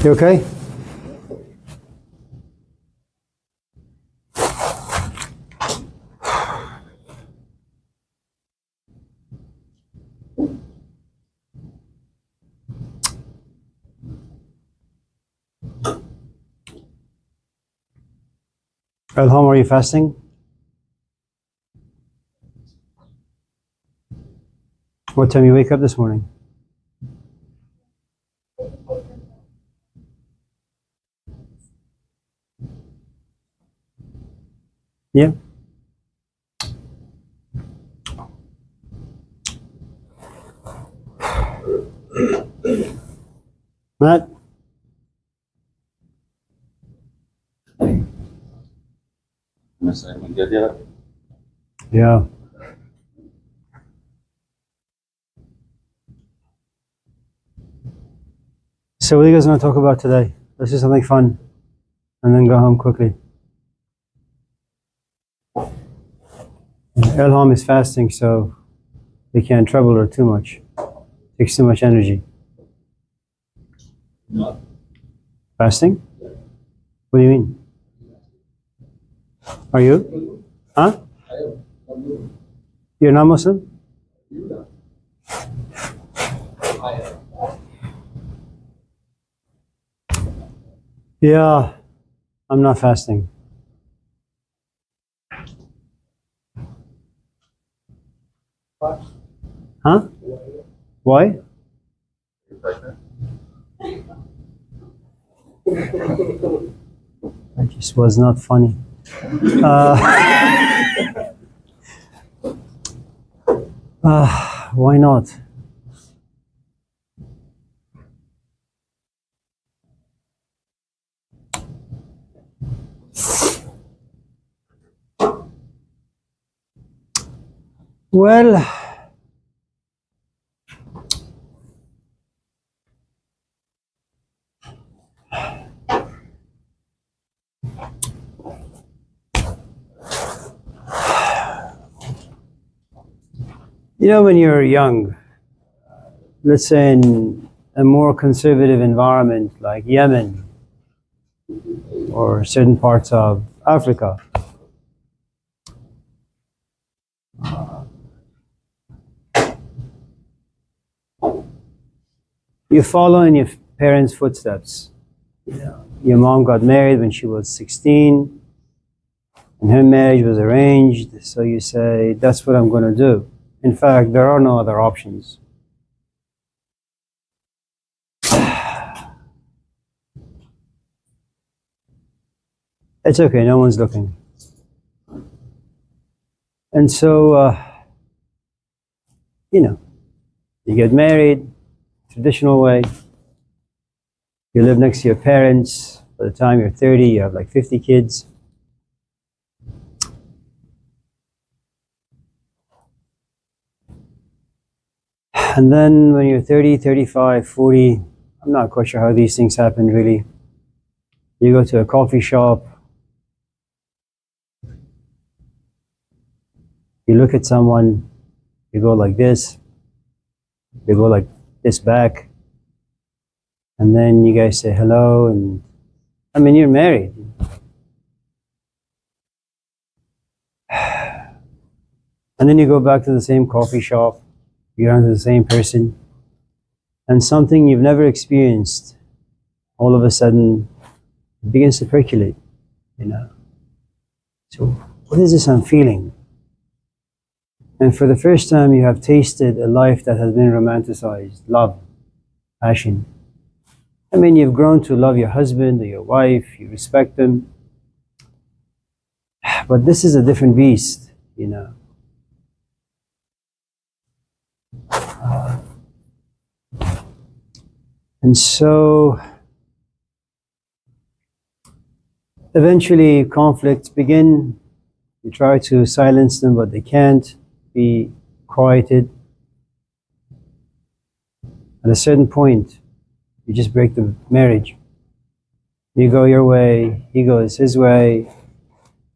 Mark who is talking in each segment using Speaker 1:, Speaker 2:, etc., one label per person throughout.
Speaker 1: You okay? Elham, are you fasting? What time you wake up this morning? Yeah. Matt? Yeah. So what are you guys want to talk about today? Let's do something fun and then go home quickly. Elham is fasting, so we can't trouble her too much. Takes too much energy.
Speaker 2: No.
Speaker 1: Fasting? What do you mean? Are you? Huh? You're not Muslim? Yeah, I'm not fasting. Huh? Why? That just was not funny. Why not? Well, you know, when you're young, let's say in a more conservative environment like Yemen or certain parts of Africa, you follow in your parents' footsteps. Your mom got married when she was 16, and her marriage was arranged, so you say, that's what I'm going to do. In fact, there are no other options. It's okay, no one's looking. And so, you get married, traditional way. You live next to your parents. By the time you're 30, you have like 50 kids. And then when you're 30, 35, 40, I'm not quite sure how these things happen really. You go to a coffee shop, you look at someone, you go like this, they go like this back, and then you guys say hello, and I mean, you're married. And then you go back to the same coffee shop, you run to the same person, and something you've never experienced all of a sudden begins to percolate, So, what is this I'm feeling? And for the first time, you have tasted a life that has been romanticized, love, passion. I mean, you've grown to love your husband or your wife, you respect them. But this is a different beast, And so, eventually conflicts begin. You try to silence them, but they can't be quieted. At a certain point, you just break the marriage. You go your way, he goes his way,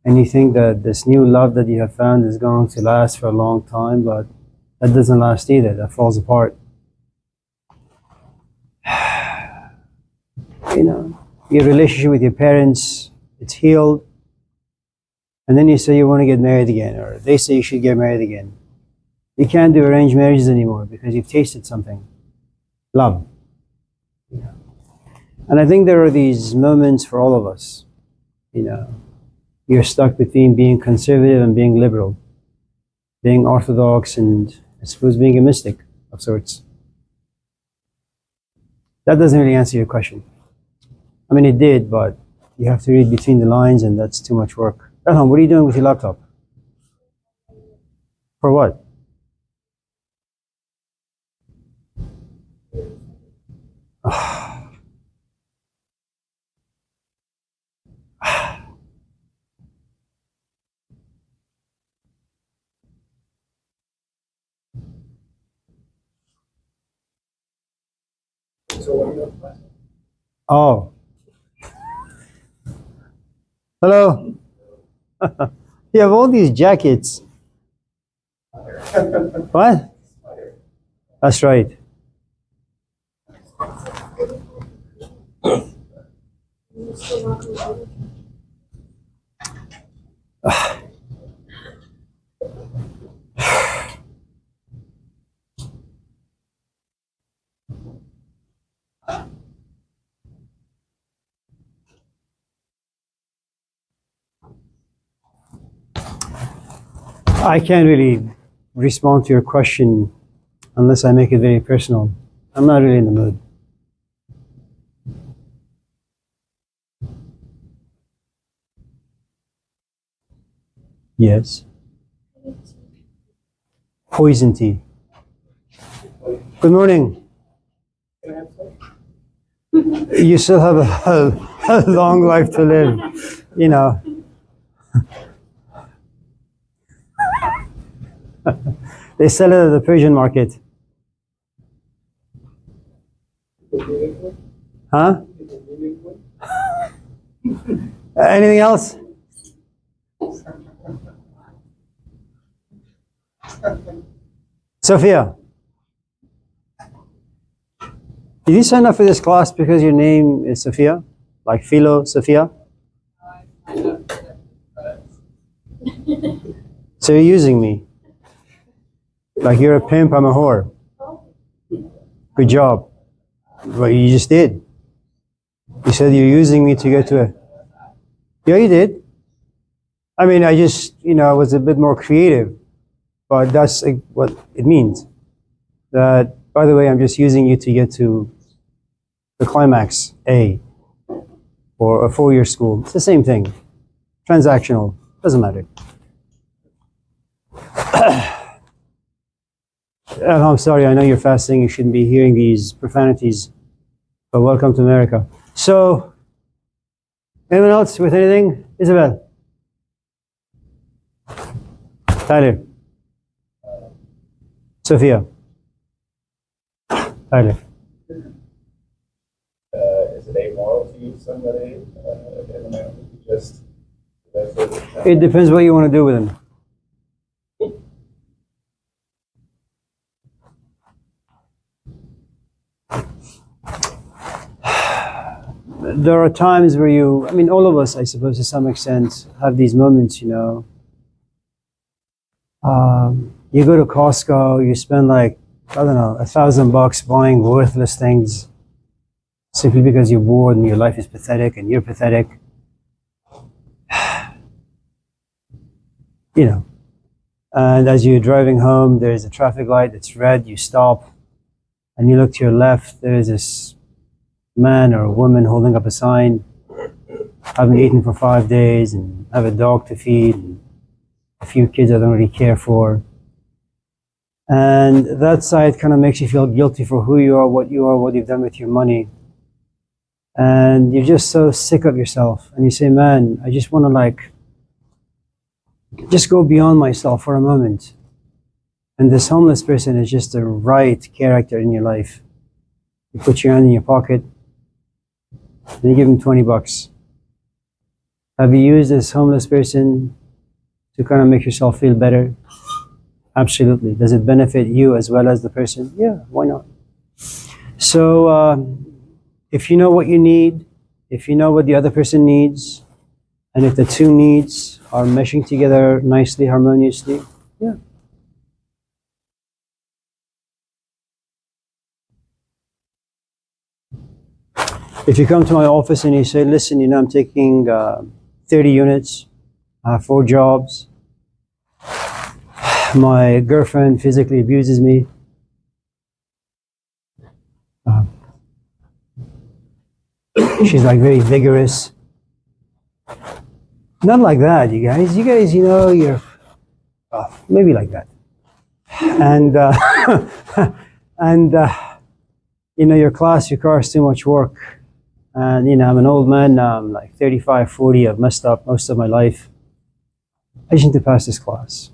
Speaker 1: and you think that this new love that you have found is going to last for a long time, but that doesn't last either, that falls apart. you know, your relationship with your parents, it's healed, and then you say you want to get married again, or they say you should get married again. You can't do arranged marriages anymore because you've tasted something, love. And I think there are these moments for all of us. You know, you're stuck between being conservative and being liberal, being orthodox and I suppose being a mystic of sorts. That doesn't really answer your question. I mean, it did, but you have to read between the lines, and that's too much work. Elham, what are you doing with your laptop? For what? Oh, hello. You have all these jackets. What? That's right. I can't really respond to your question unless I make it very personal. I'm not really in the mood. Yes. Poison tea. Good morning. You still have a long life to live, you know. They sell it at the Persian market. Huh? Anything else? Sophia, did you sign up for this class because your name is Sophia? Like Philo, Sophia? So you're using me. Like you're a pimp, I'm a whore. Good job. Well, you just did. You said you're using me to get to a... Yeah, you did. I mean, I just, I was a bit more creative. But that's what it means. That, by the way, I'm just using you to get to the climax, A, or a 4-year school. It's the same thing. Transactional. Doesn't matter. I'm sorry, I know you're fasting. You shouldn't be hearing these profanities. But welcome to America. So, anyone else with anything? Isabel? Tyler? Sophia? Tyler?
Speaker 2: Is it amoral to use somebody in a manner just...
Speaker 1: It depends what you want to do with them. There are times where all of us, I suppose, to some extent, have these moments, You go to Costco, you spend like, I don't know, $1,000 buying worthless things simply because you're bored and your life is pathetic and you're pathetic. And as you're driving home, there's a traffic light that's red, you stop, and you look to your left, there is this man or a woman holding up a sign, haven't eaten for 5 days, and have a dog to feed, and a few kids I don't really care for. And that side kind of makes you feel guilty for who you are, what you've done with your money. And you're just so sick of yourself. And you say, man, I just want to just go beyond myself for a moment. And this homeless person is just the right character in your life. You put your hand in your pocket, and you give him $20. Have you used this homeless person to kind of make yourself feel better? Absolutely. Does it benefit you as well as the person? Yeah, why not? So if you know what you need, if you know what the other person needs, and if the two needs are meshing together nicely, harmoniously, yeah. If you come to my office and you say, listen, I'm taking 30 units, I have 4 jobs, my girlfriend physically abuses me, she's like very vigorous. Not like that, you guys. You guys, you're maybe like that. And and your class, your car is too much work. And I'm an old man now. I'm like 35, 40. I've messed up most of my life. I just need to pass this class.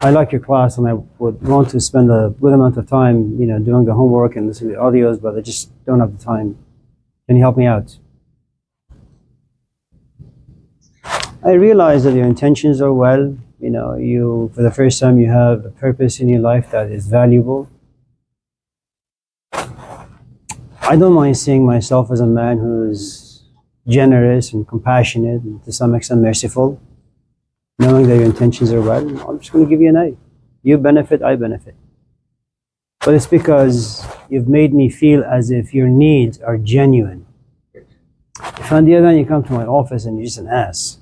Speaker 1: I like your class, and I would want to spend a good amount of time, doing the homework and listening to the audios, but I just don't have the time. Can you help me out? I realize that your intentions are well. You, for the first time, you have a purpose in your life that is valuable. I don't mind seeing myself as a man who's generous and compassionate and to some extent merciful. Knowing that your intentions are well, I'm just going to give you an A. You benefit, I benefit. But it's because you've made me feel as if your needs are genuine. If on the other hand you come to my office and you're just an ass,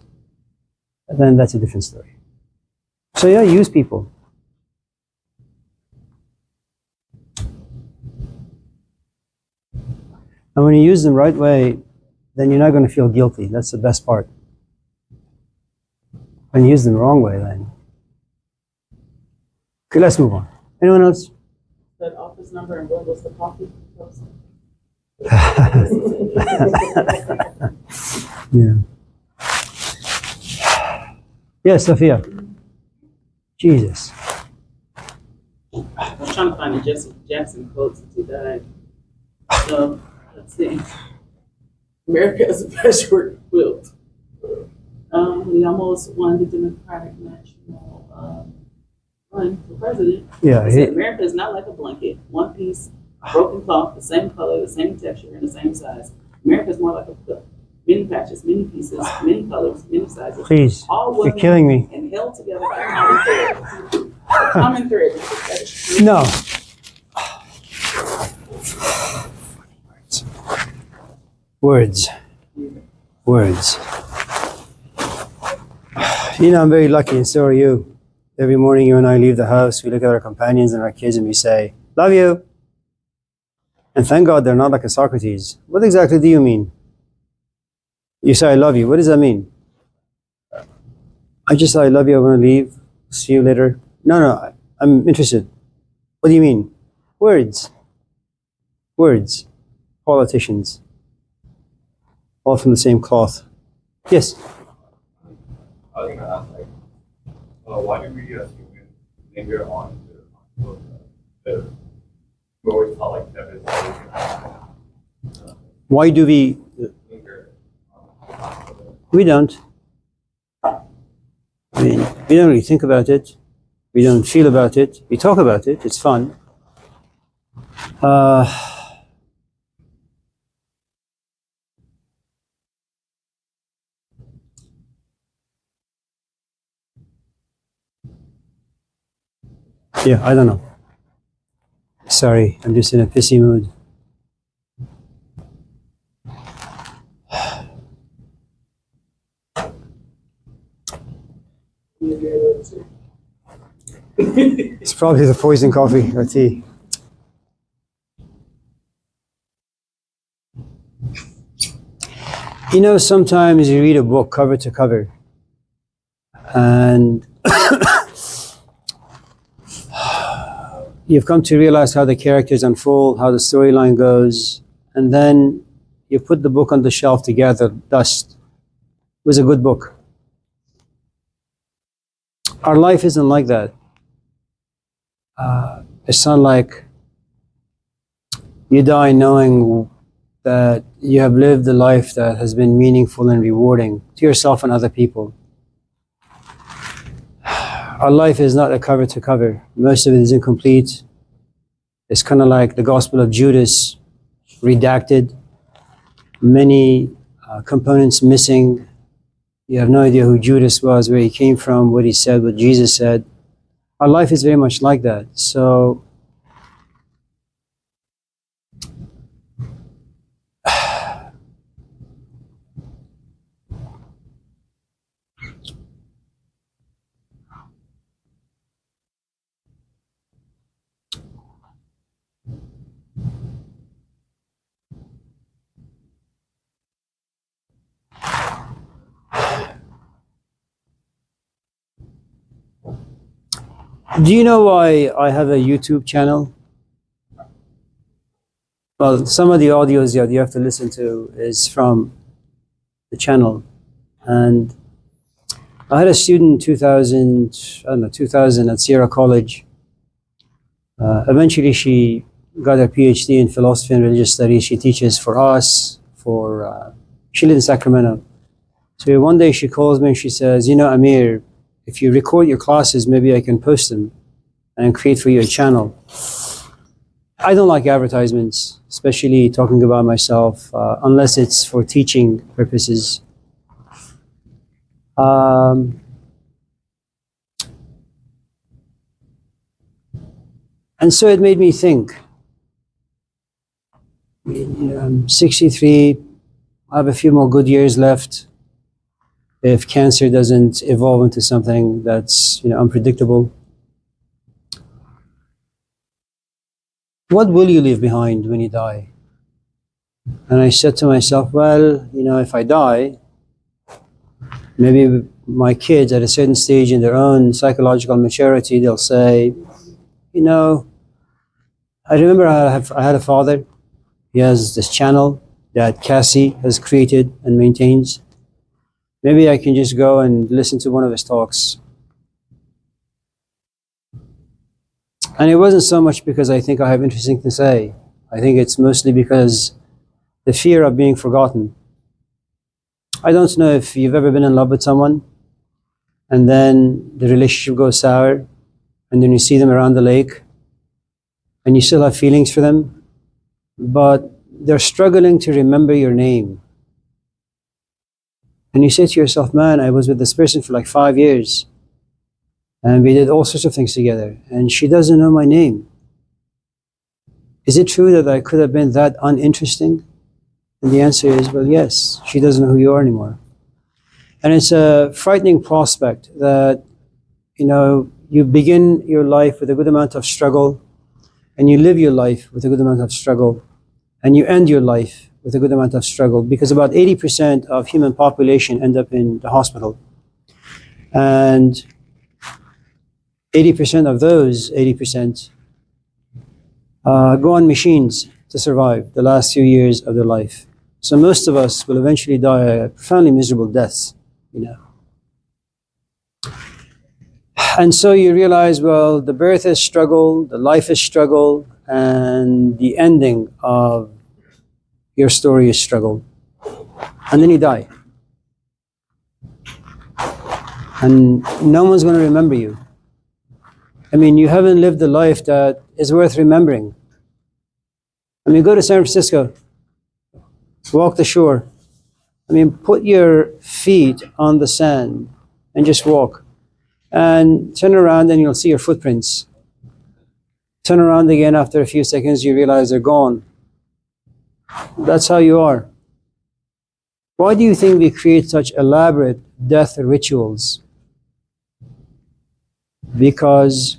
Speaker 1: then that's a different story. So yeah, use people. And when you use them the right way, then you're not going to feel guilty. That's the best part. When you use them the wrong way, then. Okay, let's move on. Anyone else?
Speaker 3: That office number and what was the coffee?
Speaker 1: Yeah. Yes, Sophia. Jesus.
Speaker 3: I was trying to find a Jesse Jackson quote since he died. So, let's see. America is a patchwork quilt. He almost won the Democratic National run for president.
Speaker 1: Yeah.
Speaker 3: He said, America is not like a blanket. One piece, broken cloth, the same color, the same texture, and the same size. America is more like a quilt. Many patches, many pieces, many colors, many sizes.
Speaker 1: Please,
Speaker 3: all
Speaker 1: you're killing me.
Speaker 3: And held together by a common thread. A common thread.
Speaker 1: No. Words. Words. I'm very lucky, and so are you. Every morning you and I leave the house, we look at our companions and our kids and we say, love you. And thank God they're not like a Socrates. What exactly do you mean? You say, I love you. What does that mean? I just say, I love you, I want to leave. See you later. No, I'm interested. What do you mean? Words. Words. Politicians. All from the same cloth. Yes?
Speaker 2: I was going to ask, why do we as humans linger on the we always taught like Kevin?
Speaker 1: Why do we?
Speaker 2: Linger
Speaker 1: We don't. I mean, we don't really think about it. We don't feel about it. We talk about it. It's fun. Yeah, I don't know. Sorry, I'm just in a pissy mood. It's probably the poison coffee or tea. Sometimes you read a book cover to cover, and you've come to realize how the characters unfold, how the storyline goes, and then you put the book on the shelf to gather dust. It was a good book. Our life isn't like that. It's not like you die knowing that you have lived a life that has been meaningful and rewarding to yourself and other people. Our life is not a cover to cover. Most of it is incomplete. It's kind of like the Gospel of Judas, redacted. many components missing. You have no idea who Judas was, where he came from, what he said, what Jesus said. Our life is very much like that. So do you know why I have a YouTube channel? Well, some of the audios that you have to listen to is from the channel. And I had a student in 2000 at Sierra College. Eventually she got her PhD in philosophy and religious studies. She teaches for us, she lives in Sacramento. So one day she calls me and she says, you know, Amir, if you record your classes, maybe I can post them and create for you a channel. I don't like advertisements, especially talking about myself, unless it's for teaching purposes. And so it made me think. I'm 63, I have a few more good years left. If cancer doesn't evolve into something that's unpredictable. What will you leave behind when you die? And I said to myself, well, if I die, maybe my kids at a certain stage in their own psychological maturity, they'll say, I remember I had a father. He has this channel that Cassie has created and maintains. Maybe I can just go and listen to one of his talks. And it wasn't so much because I think I have interesting to say. I think it's mostly because the fear of being forgotten. I don't know if you've ever been in love with someone and then the relationship goes sour and then you see them around the lake and you still have feelings for them, but they're struggling to remember your name. And you say to yourself, man, I was with this person for like 5 years and we did all sorts of things together and she doesn't know my name. Is it true that I could have been that uninteresting? And the answer is, well, yes, she doesn't know who you are anymore. And it's a frightening prospect that, you begin your life with a good amount of struggle and you live your life with a good amount of struggle and you end your life with a good amount of struggle, because about 80% of human population end up in the hospital. And 80% of those 80% go on machines to survive the last few years of their life. So most of us will eventually die a profoundly miserable deaths, And so you realize, well, the birth is struggle, the life is struggle, and the ending of your story is struggle. And then you die. And no one's going to remember you. I mean, you haven't lived a life that is worth remembering. I mean, go to San Francisco, walk the shore. I mean, put your feet on the sand and just walk. And turn around and you'll see your footprints. Turn around again after a few seconds, you realize they're gone. That's how you are. Why do you think we create such elaborate death rituals? Because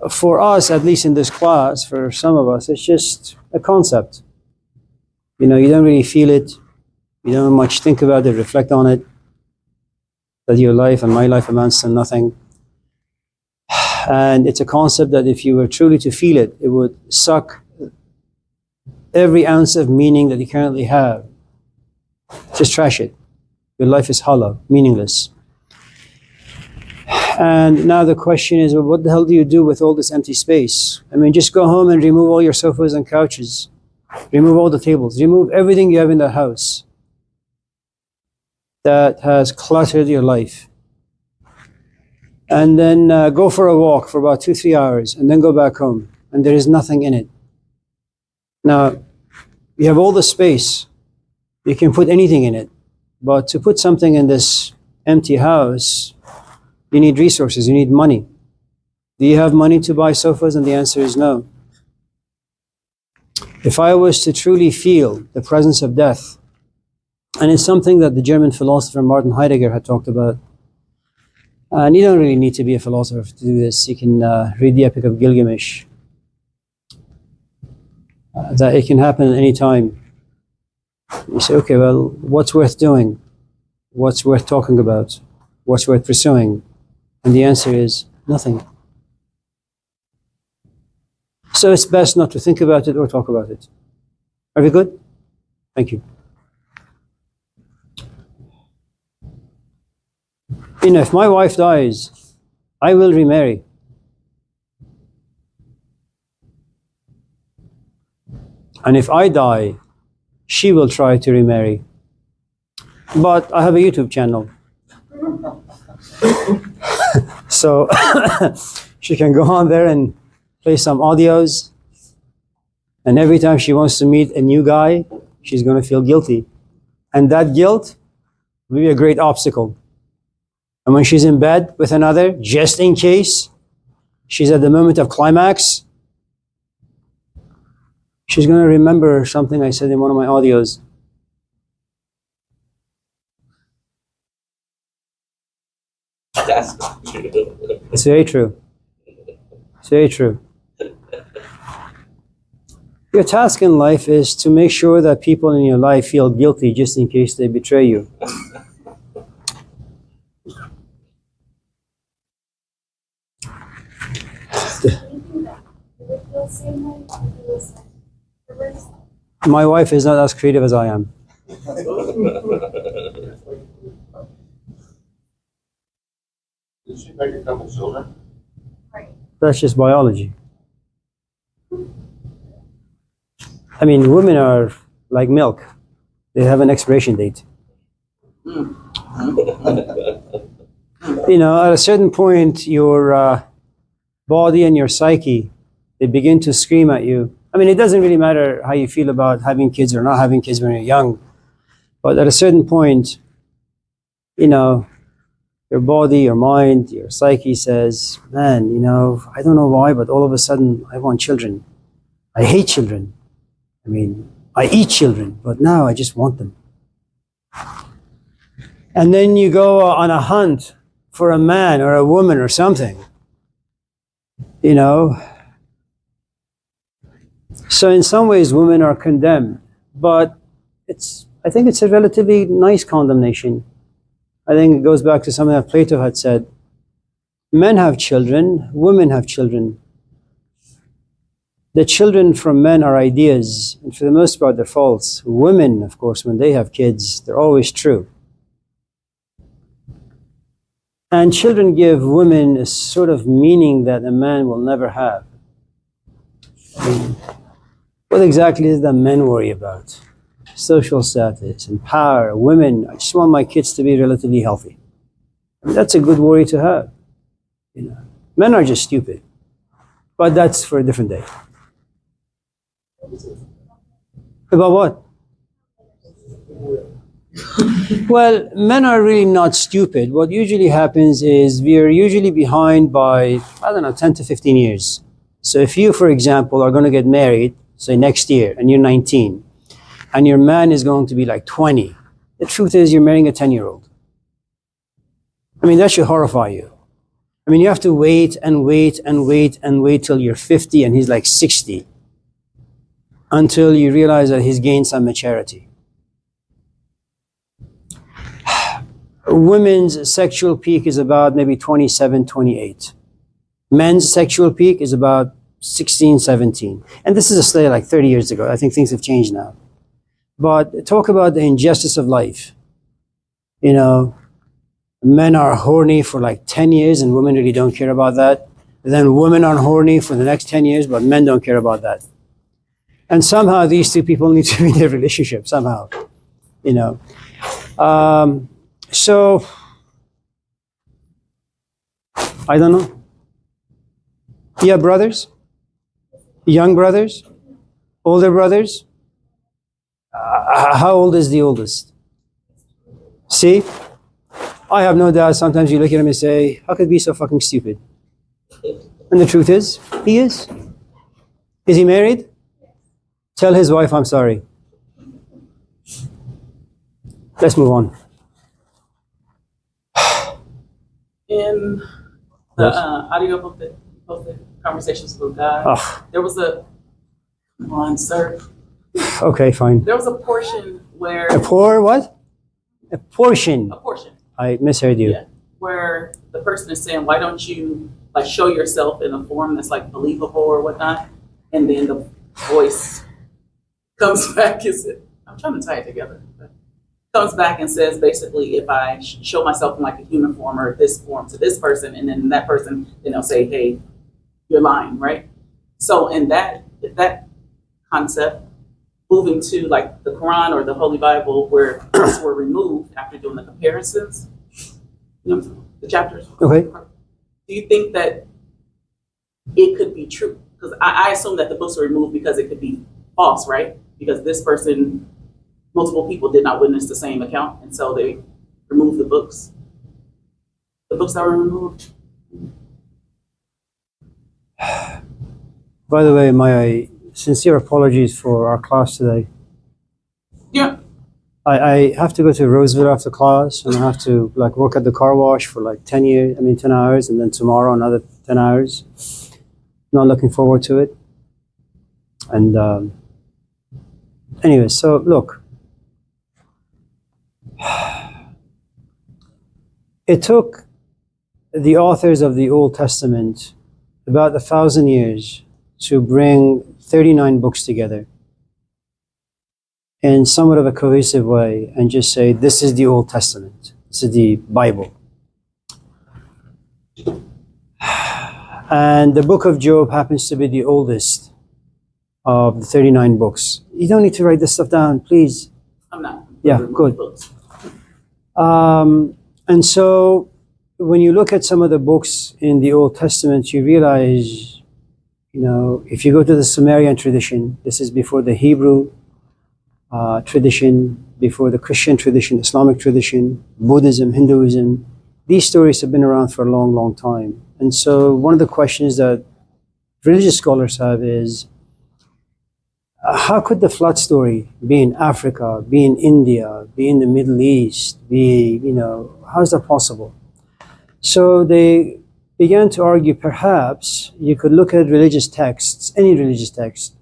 Speaker 1: for us, at least in this class, for some of us, it's just a concept. You don't really feel it. You don't much think about it, reflect on it. That your life and my life amounts to nothing. And it's a concept that if you were truly to feel it, it would suck every ounce of meaning that you currently have. Just trash it. Your life is hollow, meaningless. And now the question is, well, what the hell do you do with all this empty space? I mean, just go home and remove all your sofas and couches. Remove all the tables. Remove everything you have in the house that has cluttered your life. And then go for a walk for about 2-3 hours and then go back home. And there is nothing in it. Now, you have all the space You can put anything in it. But to put something in this empty house, you need resources, you need money. Do you have money to buy sofas? And the answer is no. If I was to truly feel the presence of death, and it's something that the German philosopher Martin Heidegger had talked about, and you don't really need to be a philosopher to do this. You can read the Epic of Gilgamesh. That it can happen at any time. You say, okay, well, what's worth doing? What's worth talking about? What's worth pursuing? And the answer is nothing. So it's best not to think about it or talk about it. Are we good? Thank you. You know, if my wife dies, I will remarry. And if I die, she will try to remarry. But I have a YouTube channel. So she can go on there and play some audios. And every time she wants to meet a new guy, she's going to feel guilty. And that guilt will be a great obstacle. And when she's in bed with another, just in case she's at the moment of climax, she's going to remember something I said in one of my audios. It's very true. It's very true. Your task in life is to make sure that people in your life feel guilty just in case they betray you. My wife is not as creative as I am.
Speaker 2: Did she make it come with children?
Speaker 1: That's just biology. I mean, women are like milk. They have an expiration date. You know, at a certain point, your body and your psyche, they begin to scream at you. I mean, it doesn't really matter how you feel about having kids or not having kids when you're young. But at a certain point, you know, your body, your mind, your psyche says, man, you know, I don't know why, but all of a sudden I want children. I hate children. I mean, I eat children, but now I just want them. And then you go on a hunt for a man or a woman or something, you know. So in some ways, women are condemned, but I think it's a relatively nice condemnation. I think it goes back to something that Plato had said. Men have children, women have children. The children from men are ideas, and for the most part, they're false. Women, of course, when they have kids, they're always true. And children give women a sort of meaning that a man will never have. I mean, what exactly is that men worry about? Social status and power, women. I just want my kids to be relatively healthy. I mean, that's a good worry to have. You know, men are just stupid, but that's for a different day. About what? Well, men are really not stupid. What usually happens is we are usually behind by, I don't know, 10 to 15 years. So if you, for example, are going to get married, say next year, and you're 19, and your man is going to be like 20, the truth is you're marrying a 10-year-old. I mean, that should horrify you. I mean, you have to wait and wait and wait and wait till you're 50 and he's like 60 until you realize that he's gained some maturity. Women's sexual peak is about maybe 27, 28. Men's sexual peak is about 16, 17. And this is a study like 30 years ago. I think things have changed now. But talk about the injustice of life. You know, men are horny for like 10 years and women really don't care about that. And then women are horny for the next 10 years, but men don't care about that. And somehow these two people need to be in their relationship, somehow, you know. So, I don't know. You have brothers? Young brothers? Older brothers? How old is the oldest? See? I have no doubt sometimes you look at him and say, how could he be so fucking stupid? And the truth is, he is. Is he married? Tell his wife I'm sorry. Let's move on.
Speaker 3: In the audio book that you posted, Conversations with God, there was a, come on, sir.
Speaker 1: Okay, fine.
Speaker 3: There was a portion where.
Speaker 1: A poor what? A portion.
Speaker 3: A portion.
Speaker 1: I misheard you.
Speaker 3: Yeah. Where the person is saying, why don't you like show yourself in a form that's like believable or whatnot? And then the voice comes back and says, I'm trying to tie it together. But comes back and says basically if I show myself in like a human form or this form to this person, and then that person, then they'll say, hey, you're lying, right? So in that, if that concept, moving to like the Quran or the Holy Bible where books were removed after doing the comparisons, you know, the chapters.
Speaker 1: Okay.
Speaker 3: Do you think that it could be true? Because I assume that the books were removed because it could be false, right? Because this person, multiple people did not witness the same account, and so they removed the books. The books that were removed.
Speaker 1: By the way, my sincere apologies for our class today.
Speaker 3: Yeah.
Speaker 1: I have to go to Roseville after class, and I have to like work at the car wash for like 10 hours, and then tomorrow another 10 hours. Not looking forward to it. And anyway, so look, it took the authors of the Old Testament about 1,000 years to bring 39 books together in somewhat of a cohesive way and just say, this is the Old Testament, this is the Bible. And the book of Job happens to be the oldest of the 39 books. You don't need to write this stuff down, please.
Speaker 3: I'm not.
Speaker 1: Yeah, good.
Speaker 3: Books.
Speaker 1: And so when you look at some of the books in the Old Testament, you realize, you know, if you go to the Sumerian tradition, this is before the Hebrew tradition, before the Christian tradition, Islamic tradition, Buddhism, Hinduism, these stories have been around for a long, long time. And so one of the questions that religious scholars have is, how could the flood story be in Africa, be in India, be in the Middle East, be, you know, how is that possible? So they began to argue perhaps you could look at religious texts, any religious text,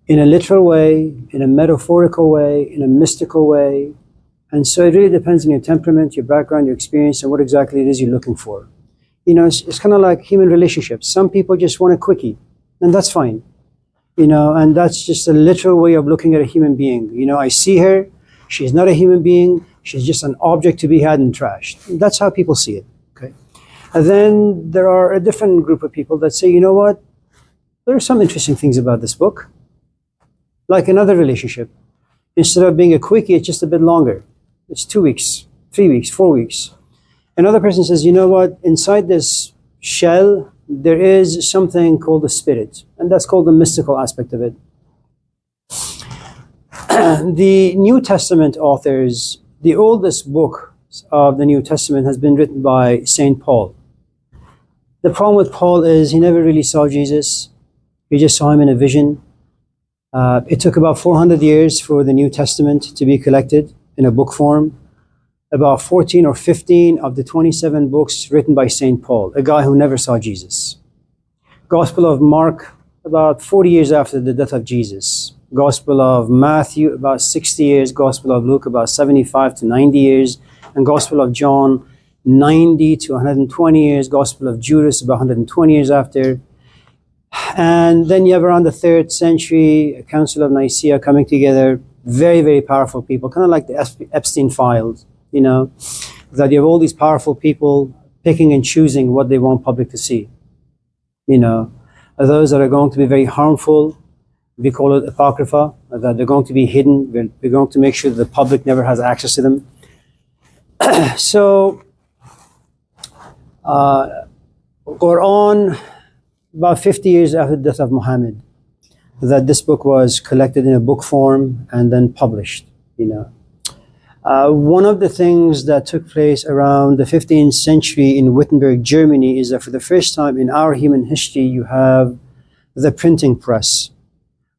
Speaker 1: in a literal way, in a metaphorical way, in a mystical way. And so it really depends on your temperament, your background, your experience, and what exactly it is you're looking for. You know, it's kind of like human relationships. Some people just want a quickie, and that's fine. You know, and that's just a literal way of looking at a human being. You know, I see her, she's not a human being, she's just an object to be had and trashed. That's how people see it, okay? And then there are a different group of people that say, you know what, there are some interesting things about this book. Like another relationship. Instead of being a quickie, it's just a bit longer. It's 2 weeks, 3 weeks, 4 weeks. Another person says, you know what, inside this shell, there is something called the spirit, and that's called the mystical aspect of it. The New Testament authors, the oldest book of the New Testament has been written by St. Paul. The problem with Paul is he never really saw Jesus. He just saw him in a vision. It took about 400 years for the New Testament to be collected in a book form. About 14 or 15 of the 27 books written by St. Paul, a guy who never saw Jesus. Gospel of Mark, about 40 years after the death of Jesus. Gospel of Matthew, about 60 years. Gospel of Luke, about 75 to 90 years. And Gospel of John, 90 to 120 years. Gospel of Judas, about 120 years after. And then you have around the 3rd century, a Council of Nicaea coming together. Very, very powerful people, kind of like the Epstein files. You know, that you have all these powerful people picking and choosing what they want public to see. You know, those that are going to be very harmful, we call it apocrypha, that they're going to be hidden. We're going to make sure that the public never has access to them. So, Quran, about 50 years after the death of Muhammad, that this book was collected in a book form and then published, you know. One of the things that took place around the 15th century in Wittenberg, Germany, is that for the first time in our human history, you have the printing press,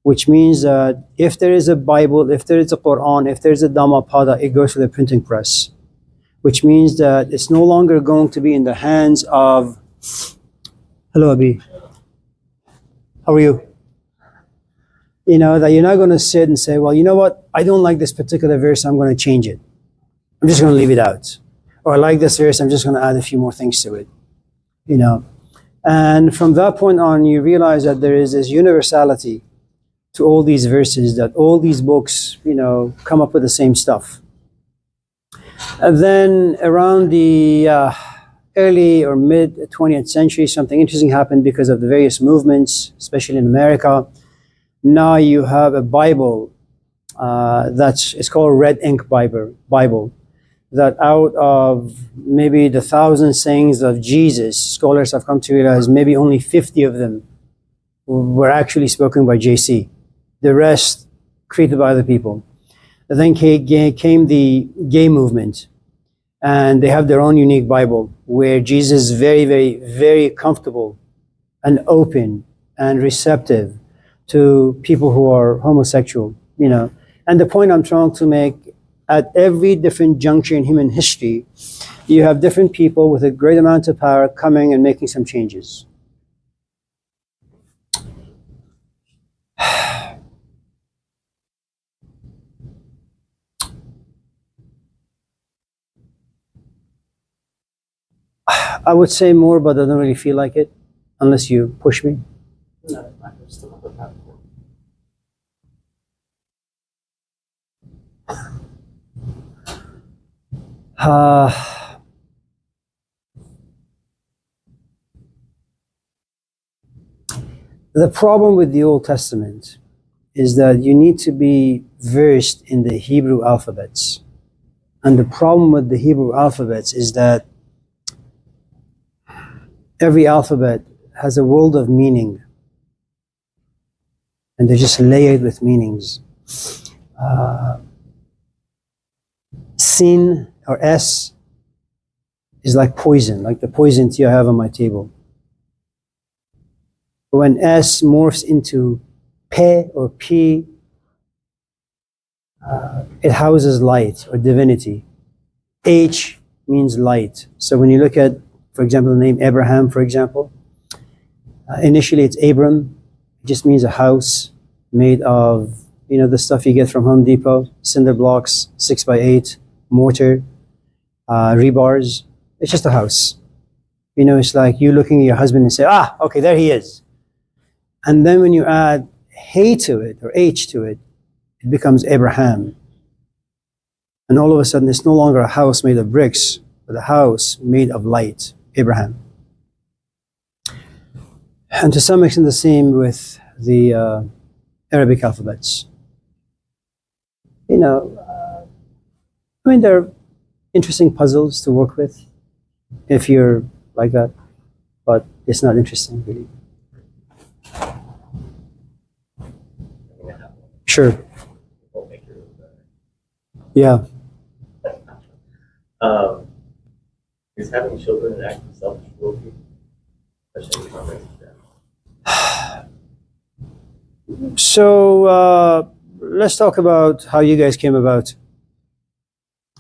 Speaker 1: which means that if there is a Bible, if there is a Quran, if there is a Dhammapada, it goes to the printing press, which means that it's no longer going to be in the hands of, hello, Abi. How are you? You know, that you're not going to sit and say, well, you know what? I don't like this particular verse. I'm going to change it. I'm just going to leave it out. Or I like this verse. I'm just going to add a few more things to it. You know, and from that point on, you realize that there is this universality to all these verses, that all these books, you know, come up with the same stuff. And then around the early or mid 20th century, something interesting happened because of the various movements, especially in America. Now you have a Bible it's called Red Ink Bible, that out of maybe the 1,000 sayings of Jesus, scholars have come to realize maybe only 50 of them were actually spoken by JC. The rest created by other people. And then came the gay movement, and they have their own unique Bible where Jesus is very, very, very comfortable and open and receptive to people who are homosexual, you know. And the point I'm trying to make, at every different juncture in human history, you have different people with a great amount of power coming and making some changes. I would say more, but I don't really feel like it, unless you push me.
Speaker 3: No, I can still have a passport.
Speaker 1: The problem with the Old Testament is that you need to be versed in the Hebrew alphabets. And the problem with the Hebrew alphabets is that every alphabet has a world of meaning. And they're just layered with meanings. Sin or S is like poison, like the poison tea I have on my table. When S morphs into P or P, it houses light or divinity. H means light. So when you look at, for example, the name Abraham, for example, initially it's Abram. It just means a house made of, you know, the stuff you get from Home Depot, cinder blocks, 6x8, mortar, rebars. It's just a house. You know, it's like you looking at your husband and say, ah, okay, there he is. And then when you add Hey to it, or H to it, it becomes Abraham. And all of a sudden, it's no longer a house made of bricks, but a house made of light, Abraham. And to some extent, the same with the Arabic alphabets. You know, I mean, they're interesting puzzles to work with if you're like that, but it's not interesting, really. Sure. Yeah.
Speaker 2: Is having children an act of selfish cruelty? Especially in context of that.
Speaker 1: So let's talk about how you guys came about.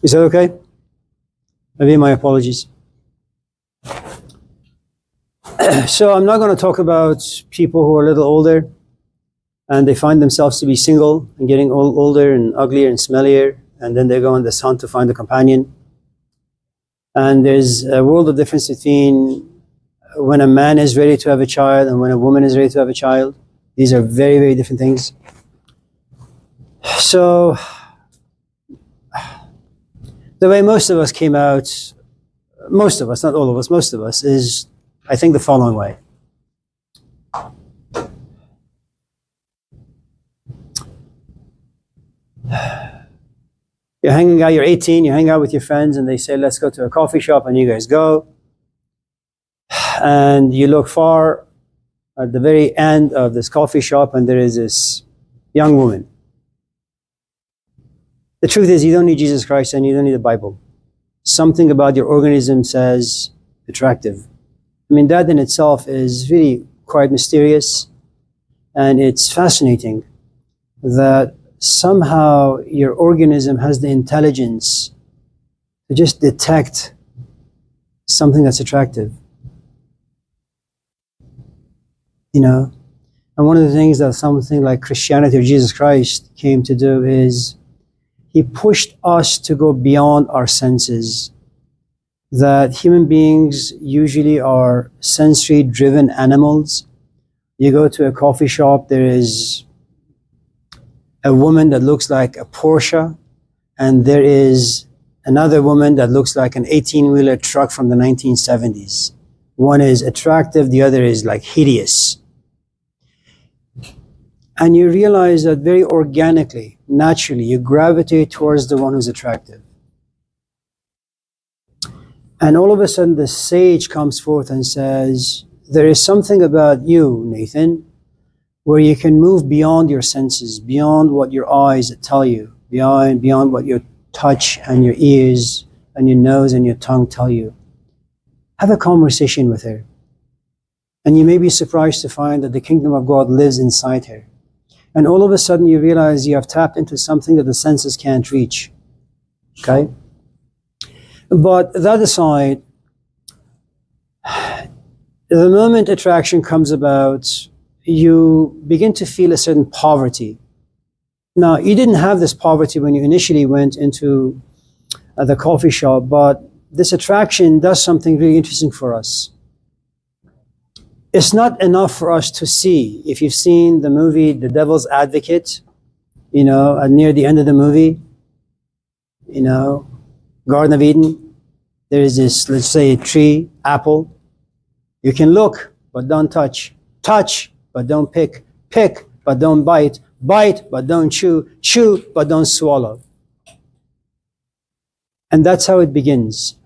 Speaker 1: Is that okay? Maybe my apologies. So I'm not going to talk about people who are a little older and they find themselves to be single and getting older and uglier and smellier, and then they go on this hunt to find a companion. And there's a world of difference between when a man is ready to have a child and when a woman is ready to have a child. These are very, very different things. So the way most of us came out, most of us, not all of us, most of us, is, I think, the following way. You're hanging out, you're 18, you hang out with your friends and they say, let's go to a coffee shop, and you guys go. And you look far at the very end of this coffee shop, and there is this young woman. The truth is, you don't need Jesus Christ and you don't need the Bible. Something about your organism says attractive. I mean, that in itself is really quite mysterious, and it's fascinating that somehow your organism has the intelligence to just detect something that's attractive. You know? And one of the things that something like Christianity or Jesus Christ came to do is he pushed us to go beyond our senses. That human beings usually are sensory-driven animals. You go to a coffee shop, there is a woman that looks like a Porsche, and there is another woman that looks like an 18-wheeler truck from the 1970s. One is attractive, the other is like hideous. And you realize that very organically, naturally, you gravitate towards the one who's attractive. And all of a sudden, the sage comes forth and says, there is something about you, Nathan, where you can move beyond your senses, beyond what your eyes tell you, beyond what your touch and your ears and your nose and your tongue tell you. Have a conversation with her. And you may be surprised to find that the kingdom of God lives inside her. And all of a sudden you realize you have tapped into something that the senses can't reach. Okay? But that aside, the moment attraction comes about, you begin to feel a certain poverty. Now, you didn't have this poverty when you initially went into the coffee shop, but this attraction does something really interesting for us. It's not enough for us to see. If you've seen the movie The Devil's Advocate, near the end of the movie, Garden of Eden, there is this, let's say, a tree, apple. You can look, but don't touch. Touch, but don't pick. Pick, but don't bite. Bite, but don't chew. Chew, but don't swallow. And that's how it begins.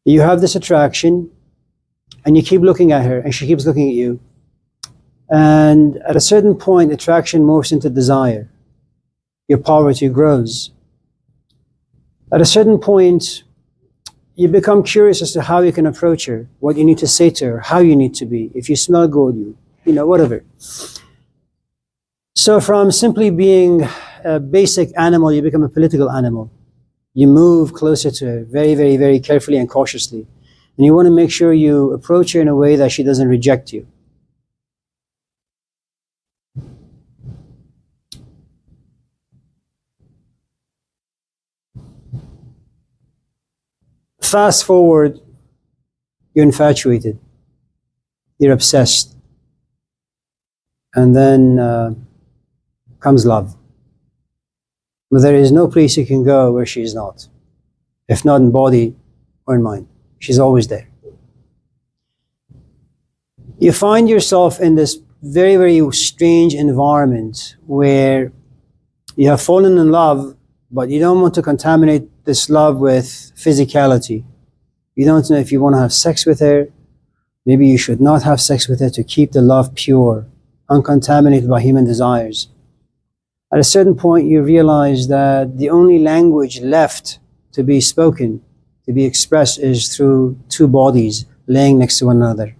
Speaker 1: You have this attraction, and you keep looking at her, and she keeps looking at you. And at a certain point, attraction morphs into desire. Your poverty grows. At a certain point, you become curious as to how you can approach her, what you need to say to her, how you need to be. If you smell good, whatever. So from simply being a basic animal, you become a political animal. You move closer to her very, very, very carefully and cautiously. And you want to make sure you approach her in a way that she doesn't reject you. Fast forward, you're infatuated. You're obsessed. And then comes love. But there is no place you can go where she is not. If not in body or in mind. She's always there. You find yourself in this very, very strange environment where you have fallen in love, but you don't want to contaminate this love with physicality. You don't know if you want to have sex with her. Maybe you should not have sex with her to keep the love pure, uncontaminated by human desires. At a certain point, you realize that the only language left to be spoken, to be expressed, is through two bodies laying next to one another.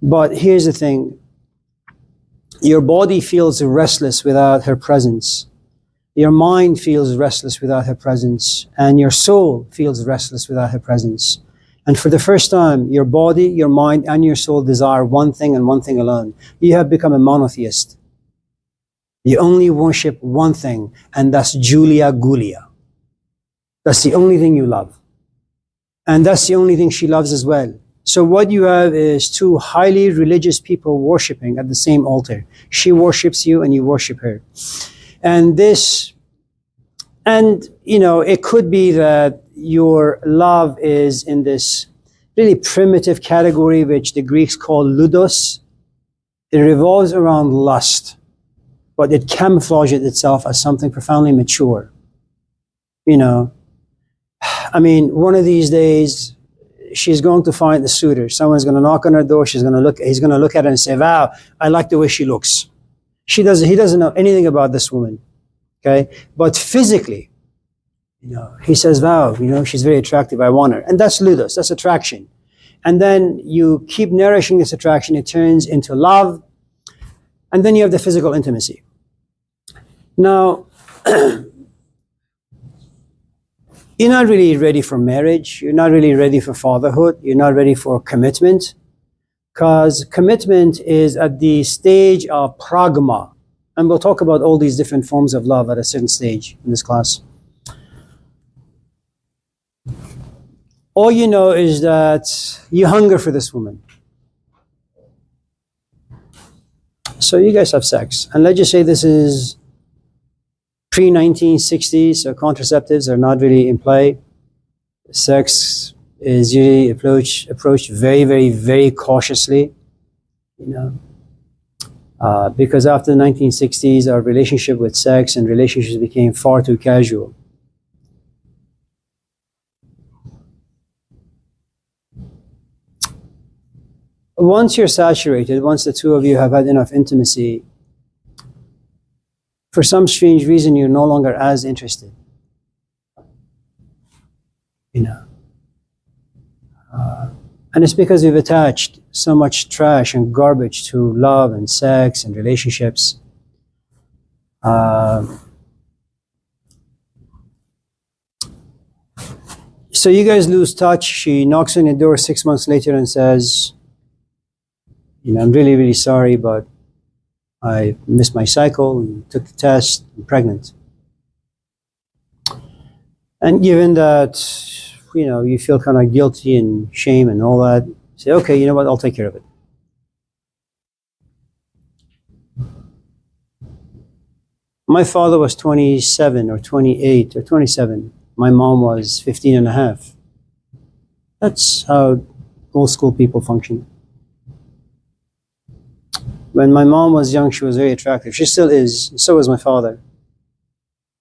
Speaker 1: But here's the thing. Your body feels restless without her presence. Your mind feels restless without her presence. And your soul feels restless without her presence. And for the first time, your body, your mind, and your soul desire one thing and one thing alone. You have become a monotheist. You only worship one thing, and that's Julia Gulia. That's the only thing you love. And that's the only thing she loves as well. So what you have is two highly religious people worshiping at the same altar. She worships you and you worship her. And it could be that your love is in this really primitive category which the Greeks call ludus. It revolves around lust, but it camouflages itself as something profoundly mature. One of these days, she's going to find the suitor. Someone's going to knock on her door. He's going to look at her and say, wow, I like the way she looks. He doesn't know anything about this woman. Okay. But physically, he says, wow, she's very attractive. I want her. And that's ludus. That's attraction. And then you keep nourishing this attraction. It turns into love. And then you have the physical intimacy. Now, you're not really ready for marriage. You're not really ready for fatherhood. You're not ready for commitment. Because commitment is at the stage of pragma. And we'll talk about all these different forms of love at a certain stage in this class. All you know is that you hunger for this woman. So you guys have sex. And let's just say this is pre-1960s, so contraceptives are not really in play. Sex is usually approached very, very, very cautiously, because after the 1960s, our relationship with sex and relationships became far too casual. Once you're saturated, once the two of you have had enough intimacy, for some strange reason, you're no longer as interested. And it's because we've attached so much trash and garbage to love and sex and relationships. So you guys lose touch. She knocks on your door 6 months later and says, I'm really, really sorry, but I missed my cycle and took the test, I'm pregnant. And given that, you feel kind of guilty and shame and all that, say, okay, you know what, I'll take care of it. My father was 27 or 28 or 27. My mom was 15 and a half. That's how old school people function. When my mom was young, she was very attractive. She still is. So was my father.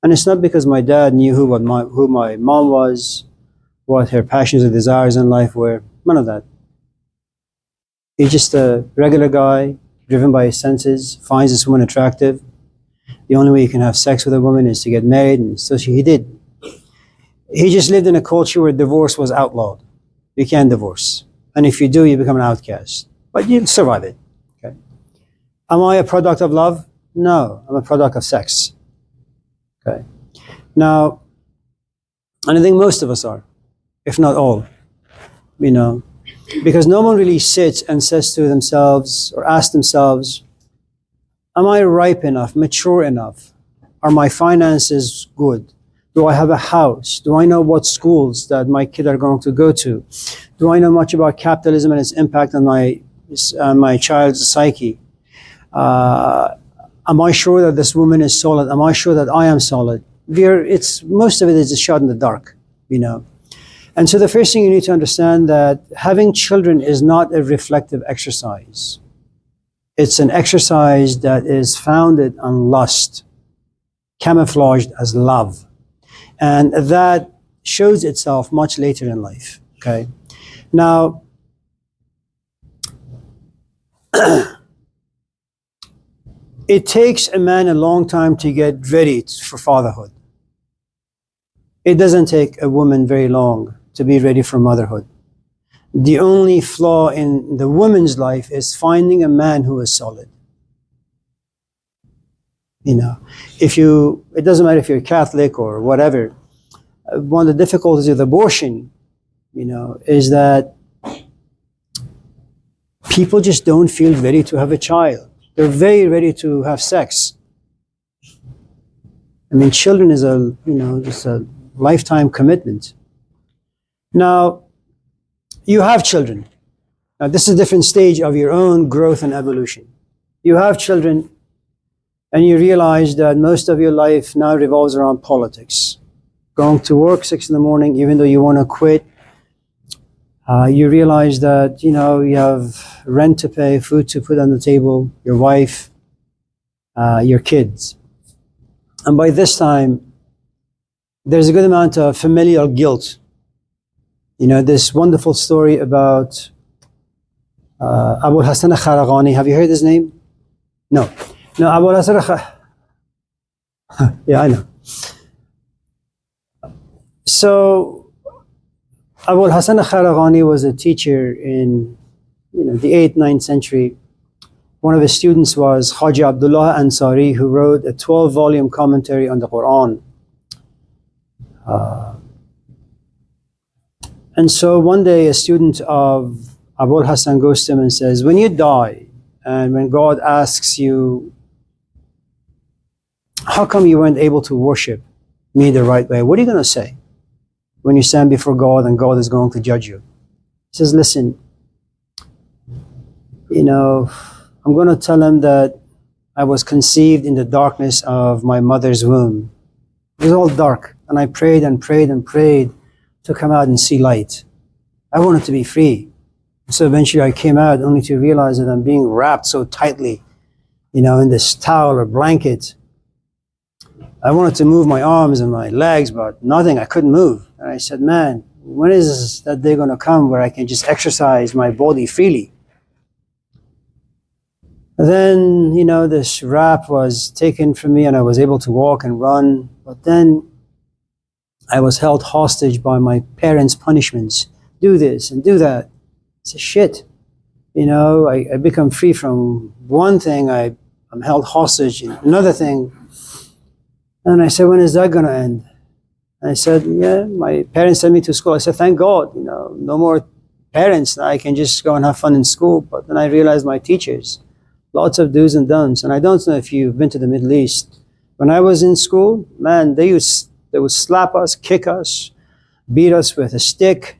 Speaker 1: And it's not because my dad knew who my mom was, what her passions and desires in life were. None of that. He's just a regular guy, driven by his senses, finds this woman attractive. The only way you can have sex with a woman is to get married, and so he did. He just lived in a culture where divorce was outlawed. You can't divorce. And if you do, you become an outcast. But you survive it. Okay. Am I a product of love? No, I'm a product of sex. Okay. Now, and I think most of us are, if not all, because no one really sits and says to themselves or asks themselves, am I ripe enough, mature enough? Are my finances good? Do I have a house? Do I know what schools that my kids are going to go to? Do I know much about capitalism and its impact on my child's psyche? Am I sure that this woman is solid? Am I sure that I am solid? Most of it is a shot in the dark, And so the first thing you need to understand that having children is not a reflective exercise. It's an exercise that is founded on lust, camouflaged as love. And that shows itself much later in life, okay? Now, it takes a man a long time to get ready for fatherhood. It doesn't take a woman very long to be ready for motherhood. The only flaw in the woman's life is finding a man who is solid. It doesn't matter if you're Catholic or whatever. One of the difficulties with abortion, is that people just don't feel ready to have a child. They're very ready to have sex. Children is just a lifetime commitment. Now, you have children. Now, this is a different stage of your own growth and evolution. You have children, and you realize that most of your life now revolves around politics. Going to work 6 in the morning, even though you want to quit. You realize that, you have rent to pay, food to put on the table, your wife, your kids. And by this time, there's a good amount of familial guilt You know, this wonderful story about Abu Hassan al-Kharagani. Have you heard his name? No. No, Abu Hassan yeah, I know. So, Abu Hassan al-Kharagani was a teacher in the 8th, 9th century. One of his students was Haji Abdullah Ansari, who wrote a 12-volume commentary on the Quran. And so one day a student of Abu Hassan goes to him and says, when you die and when God asks you, how come you weren't able to worship me the right way? What are you going to say when you stand before God and God is going to judge you? He says, listen, I'm going to tell him that I was conceived in the darkness of my mother's womb. It was all dark, and I prayed and prayed and prayed to come out and see light. I wanted to be free. So eventually I came out only to realize that I'm being wrapped so tightly, in this towel or blanket. I wanted to move my arms and my legs, but nothing, I couldn't move. And I said, man, when is that day going to come where I can just exercise my body freely? Then, this wrap was taken from me and I was able to walk and run. But then I was held hostage by my parents' punishments. Do this and do that. I said, shit. I become free from one thing. I'm held hostage in another thing. And I said, when is that going to end? And I said, yeah, my parents sent me to school. I said, thank God, no more parents. Now I can just go and have fun in school. But then I realized my teachers, lots of do's and don'ts. And I don't know if you've been to the Middle East. When I was in school, man, they would slap us, kick us, beat us with a stick,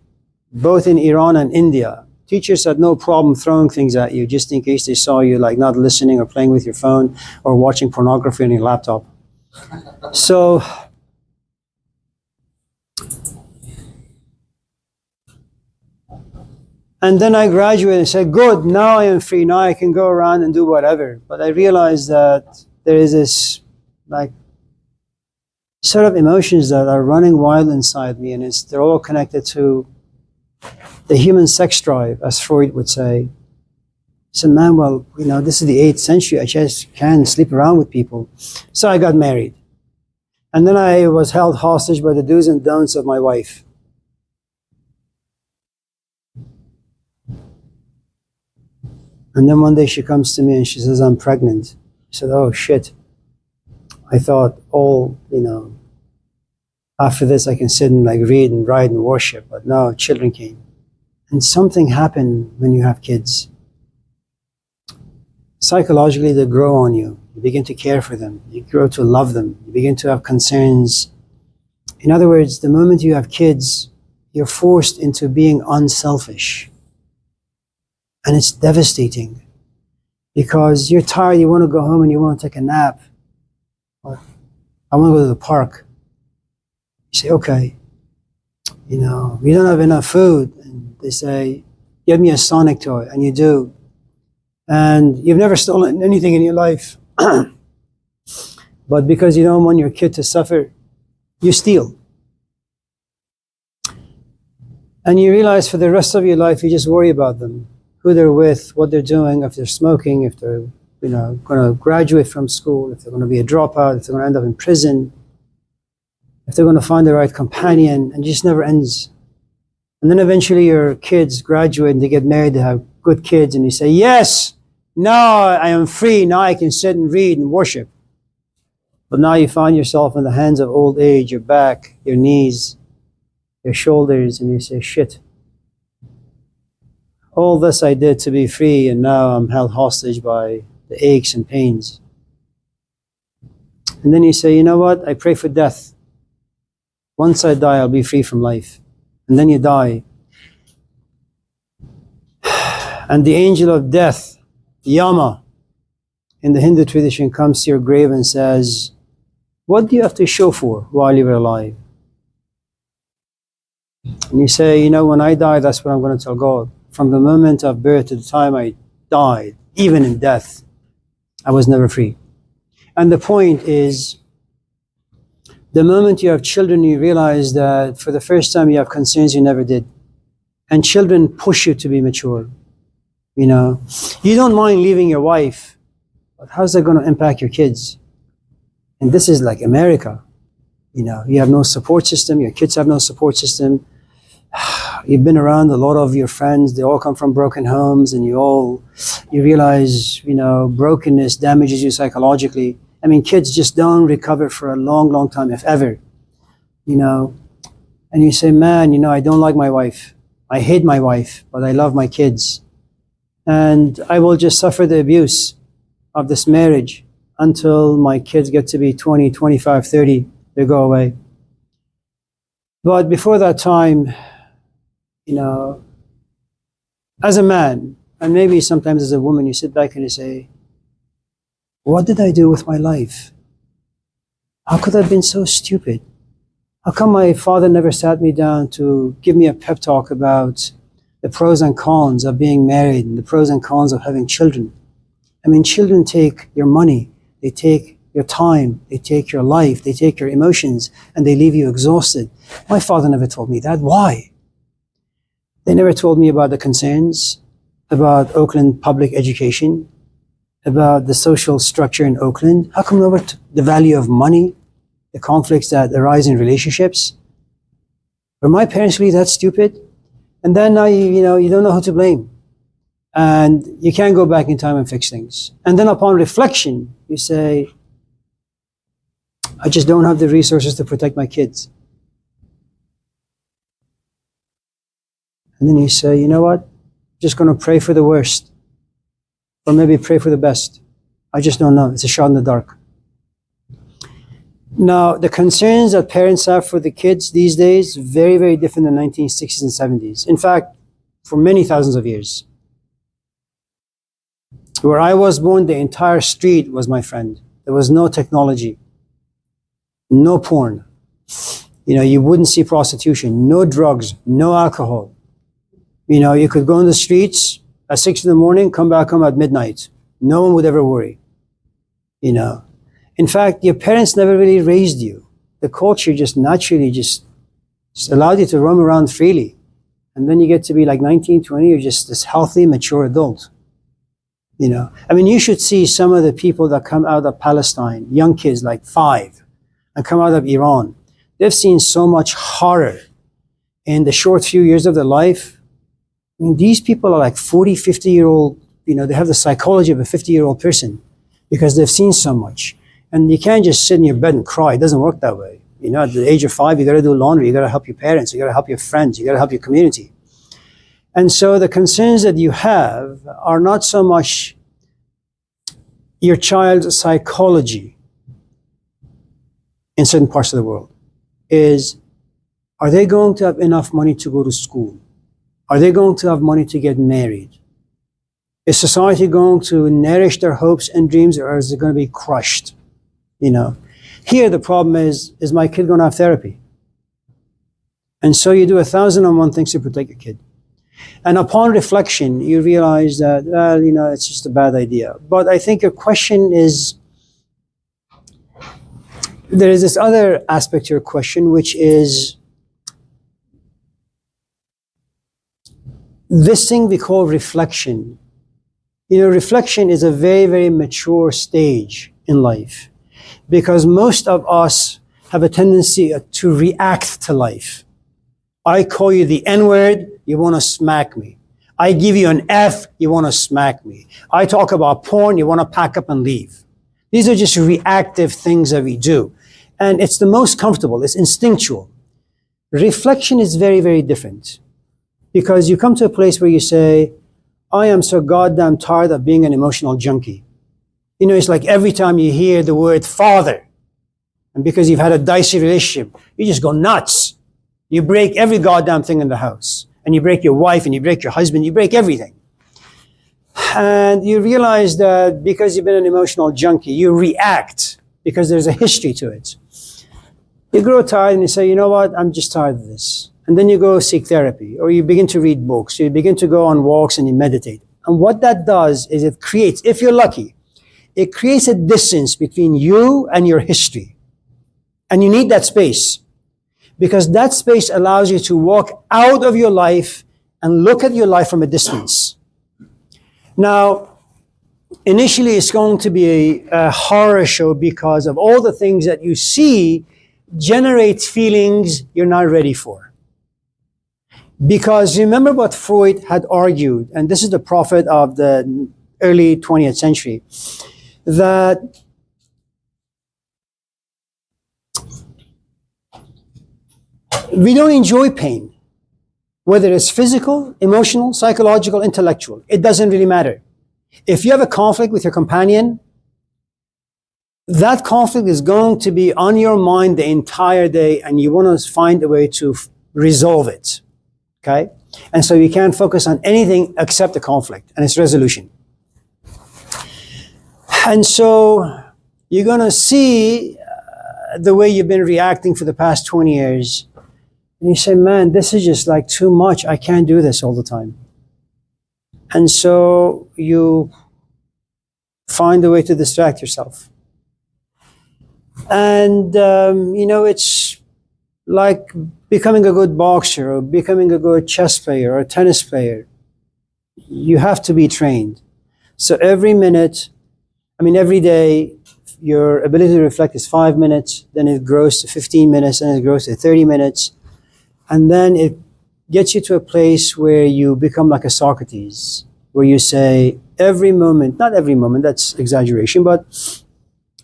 Speaker 1: both in Iran and India. Teachers had no problem throwing things at you just in case they saw you like not listening or playing with your phone or watching pornography on your laptop. So, and then I graduated and said, good, now I am free. Now I can go around and do whatever. But I realized that there is this sort of emotions that are running wild inside me, and they're all connected to the human sex drive, as Freud would say. I said, man, well, this is the 8th century. I just can't sleep around with people. So I got married. And then I was held hostage by the do's and don'ts of my wife. And then one day she comes to me and she says, I'm pregnant. I said, oh, shit. I thought, after this I can sit and read and write and worship. But no, children came. And something happened when you have kids. Psychologically, they grow on you. You begin to care for them. You grow to love them. You begin to have concerns. In other words, the moment you have kids, you're forced into being unselfish. And it's devastating. Because you're tired, you want to go home and you want to take a nap. Or, I want to go to the park. You say, okay, we don't have enough food. And they say, give me a Sonic toy. And you do. And you've never stolen anything in your life. But because you don't want your kid to suffer, you steal. And you realize for the rest of your life, you just worry about them. Who they're with, what they're doing, if they're smoking, if they're going to graduate from school, if they're going to be a dropout, if they're going to end up in prison, if they're going to find the right companion, and it just never ends. And then eventually your kids graduate and they get married, they have good kids, and you say, yes, now I am free, now I can sit and read and worship. But now you find yourself in the hands of old age, your back, your knees, your shoulders, and you say, shit. All this I did to be free, and now I'm held hostage by the aches and pains. And then you say, you know what? I pray for death. Once I die, I'll be free from life. And then you die. And the angel of death, Yama, in the Hindu tradition, comes to your grave and says, what do you have to show for while you were alive? And you say, when I die, that's what I'm going to tell God. From the moment of birth to the time I died, even in death, I was never free. And the point is, the moment you have children, you realize that for the first time you have concerns you never did. And children push you to be mature. You know, you don't mind leaving your wife, but how's that going to impact your kids? And this is like America. You know, you have no support system. Your kids have no support system. You've been around a lot of your friends. They all come from broken homes, and you realize, you know, brokenness damages you psychologically. I mean, kids just don't recover for a long, long time, if ever. You know, and you say, man, you know, I don't like my wife. I hate my wife, but I love my kids. And I will just suffer the abuse of this marriage until my kids get to be 20, 25, 30. They go away. But before that time, you know, as a man, and maybe sometimes as a woman, you sit back and you say, what did I do with my life? How could I have been so stupid? How come my father never sat me down to give me a pep talk about the pros and cons of being married and the pros and cons of having children? I mean, children take your money, they take your time, they take your life, they take your emotions, and they leave you exhausted. My father never told me that. Why? They never told me about the concerns about Oakland public education, about the social structure in Oakland. How come nobody the value of money, the conflicts that arise in relationships? Were my parents really that stupid? And then now you don't know who to blame. And you can't go back in time and fix things. And then upon reflection, you say, I just don't have the resources to protect my kids. And then you say, you know what? I'm just going to pray for the worst. Or maybe pray for the best. I just don't know. It's a shot in the dark. Now, the concerns that parents have for the kids these days, very, very different than the 1960s and 70s. In fact, for many thousands of years. Where I was born, the entire street was my friend. There was no technology, no porn. You know, you wouldn't see prostitution, no drugs, no alcohol. You know, you could go in the streets at 6 in the morning, come back home at midnight. No one would ever worry. You know, in fact, your parents never really raised you. The culture just naturally just allowed you to roam around freely. And then you get to be like 19, 20, you're just this healthy, mature adult. You know, I mean, you should see some of the people that come out of Palestine, young kids like 5, and come out of Iran. They've seen so much horror in the short few years of their life. I mean, these people are like 40, 50-year-old, you know, they have the psychology of a 50-year-old person because they've seen so much. And you can't just sit in your bed and cry. It doesn't work that way. You know, at the age of 5, you got to do laundry. You got to help your parents. You got to help your friends. You got to help your community. And so the concerns that you have are not so much your child's psychology in certain parts of the world. Is, are they going to have enough money to go to school? Are they going to have money to get married? Is society going to nourish their hopes and dreams, or is it going to be crushed? You know, here the problem is my kid going to have therapy? And so you do 1,001 things to protect your kid. And upon reflection, you realize that, well, you know, it's just a bad idea. But I think your question is, there is this other aspect to your question, which is this thing we call reflection. You know, reflection is a very, very mature stage in life because most of us have a tendency to react to life. I call you the N-word, you want to smack me. I give you an F, you want to smack me. I talk about porn, you want to pack up and leave. These are just reactive things that we do. And it's the most comfortable, it's instinctual. Reflection is very, very different. Because you come to a place where you say, I am so goddamn tired of being an emotional junkie. You know, it's like every time you hear the word father, and because you've had a dicey relationship, you just go nuts. You break every goddamn thing in the house. And you break your wife, and you break your husband, you break everything. And you realize that because you've been an emotional junkie, you react because there's a history to it. You grow tired and you say, you know what, I'm just tired of this. And then you go seek therapy, or you begin to read books, you begin to go on walks and you meditate. And what that does is it creates, if you're lucky, it creates a distance between you and your history. And you need that space, because that space allows you to walk out of your life and look at your life from a distance. Now, initially it's going to be a horror show because of all the things that you see generates feelings you're not ready for. Because remember what Freud had argued, and this is the prophet of the early 20th century, that we don't enjoy pain, whether it's physical, emotional, psychological, intellectual. It doesn't really matter. If you have a conflict with your companion, that conflict is going to be on your mind the entire day, and you want to find a way to resolve it. Okay? And so you can't focus on anything except the conflict and its resolution. And so you're going to see the way you've been reacting for the past 20 years. And you say, man, this is just like too much. I can't do this all the time. And so you find a way to distract yourself. And, it's like becoming a good boxer or becoming a good chess player or a tennis player. You have to be trained. So every day, your ability to reflect is 5 minutes, then it grows to 15 minutes, and it grows to 30 minutes. And then it gets you to a place where you become like a Socrates, where you say every moment, not every moment, that's exaggeration, but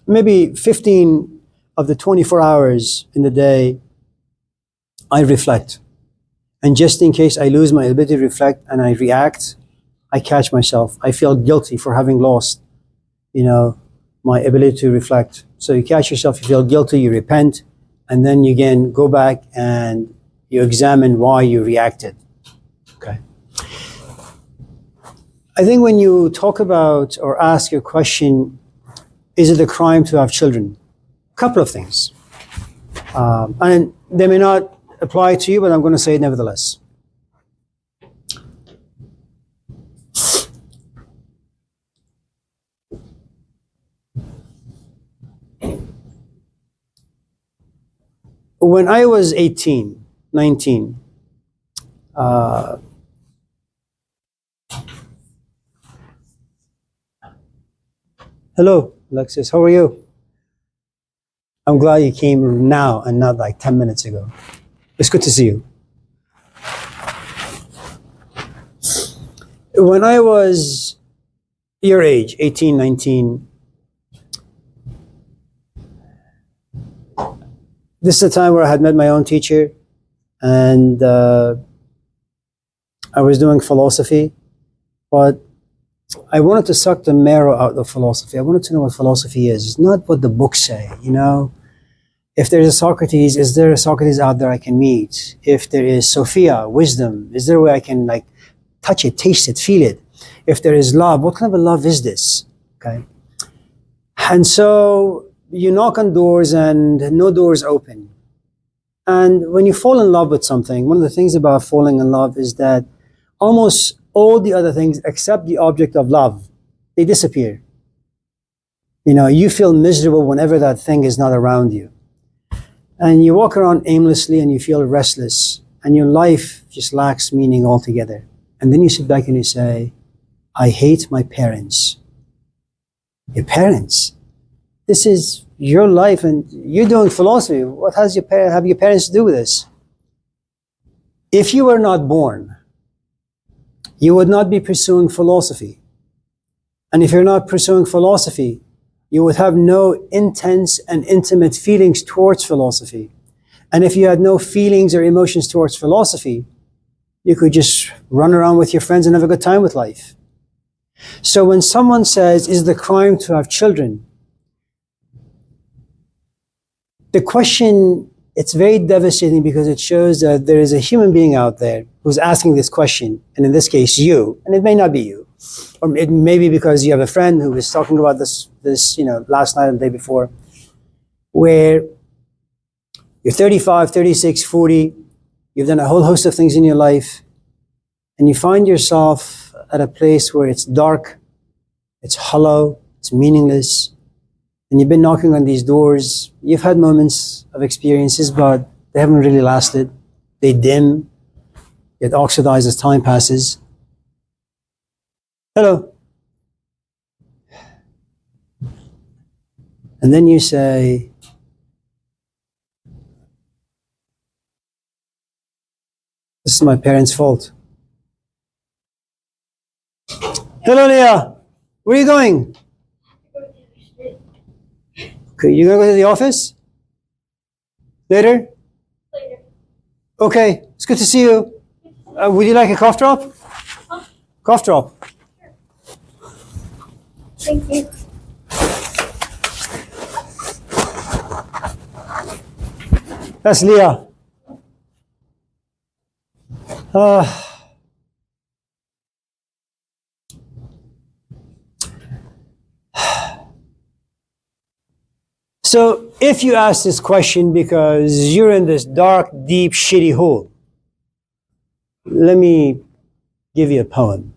Speaker 1: maybe 15 of the 24 hours in the day, I reflect. And just in case I lose my ability to reflect and I react, I catch myself. I feel guilty for having lost, my ability to reflect. So you catch yourself, you feel guilty, you repent, and then you again go back and you examine why you reacted. Okay. I think when you talk about or ask your question, is it a crime to have children? A couple of things. And they may not apply to you, but I'm going to say it nevertheless. When I was 18, 19, hello, Alexis, how are you? I'm glad you came now and not like 10 minutes ago. It's good to see you. When I was your age, 18, 19, this is the time where I had met my own teacher, and I was doing philosophy, but I wanted to suck the marrow out of philosophy. I wanted to know what philosophy is. It's not what the books say, If there's a Socrates, is there a Socrates out there I can meet? If there is Sophia, wisdom, is there a way I can touch it, taste it, feel it? If there is love, what kind of a love is this? Okay. And so you knock on doors and no doors open. And when you fall in love with something, one of the things about falling in love is that almost all the other things except the object of love, they disappear. You feel miserable whenever that thing is not around you. And you walk around aimlessly and you feel restless and your life just lacks meaning altogether. And then you sit back and you say, I hate my parents. Your parents? This is your life and you're doing philosophy. What have your parents to do with this? If you were not born, you would not be pursuing philosophy. And if you're not pursuing philosophy, you would have no intense and intimate feelings towards philosophy. And if you had no feelings or emotions towards philosophy, you could just run around with your friends and have a good time with life. So when someone says, is it a crime to have children? The question, it's very devastating because it shows that there is a human being out there who's asking this question, and in this case, you, and it may not be you. Or it may be because you have a friend who was talking about this last night and the day before, where you're 35, 36, 40, you've done a whole host of things in your life, and you find yourself at a place where it's dark, it's hollow, it's meaningless, and you've been knocking on these doors. You've had moments of experiences, but they haven't really lasted. They dim. get oxidized as time passes. Hello. And then you say, this is my parents' fault. Hello, Leah. Where are you going? Okay, you gonna go to the office? Later?
Speaker 4: Later.
Speaker 1: Okay, it's good to see you. Would you like a cough drop?
Speaker 4: Huh?
Speaker 1: Cough drop.
Speaker 4: Thank you.
Speaker 1: That's Leah. So if you ask this question because you're in this dark, deep, shitty hole, let me give you a poem.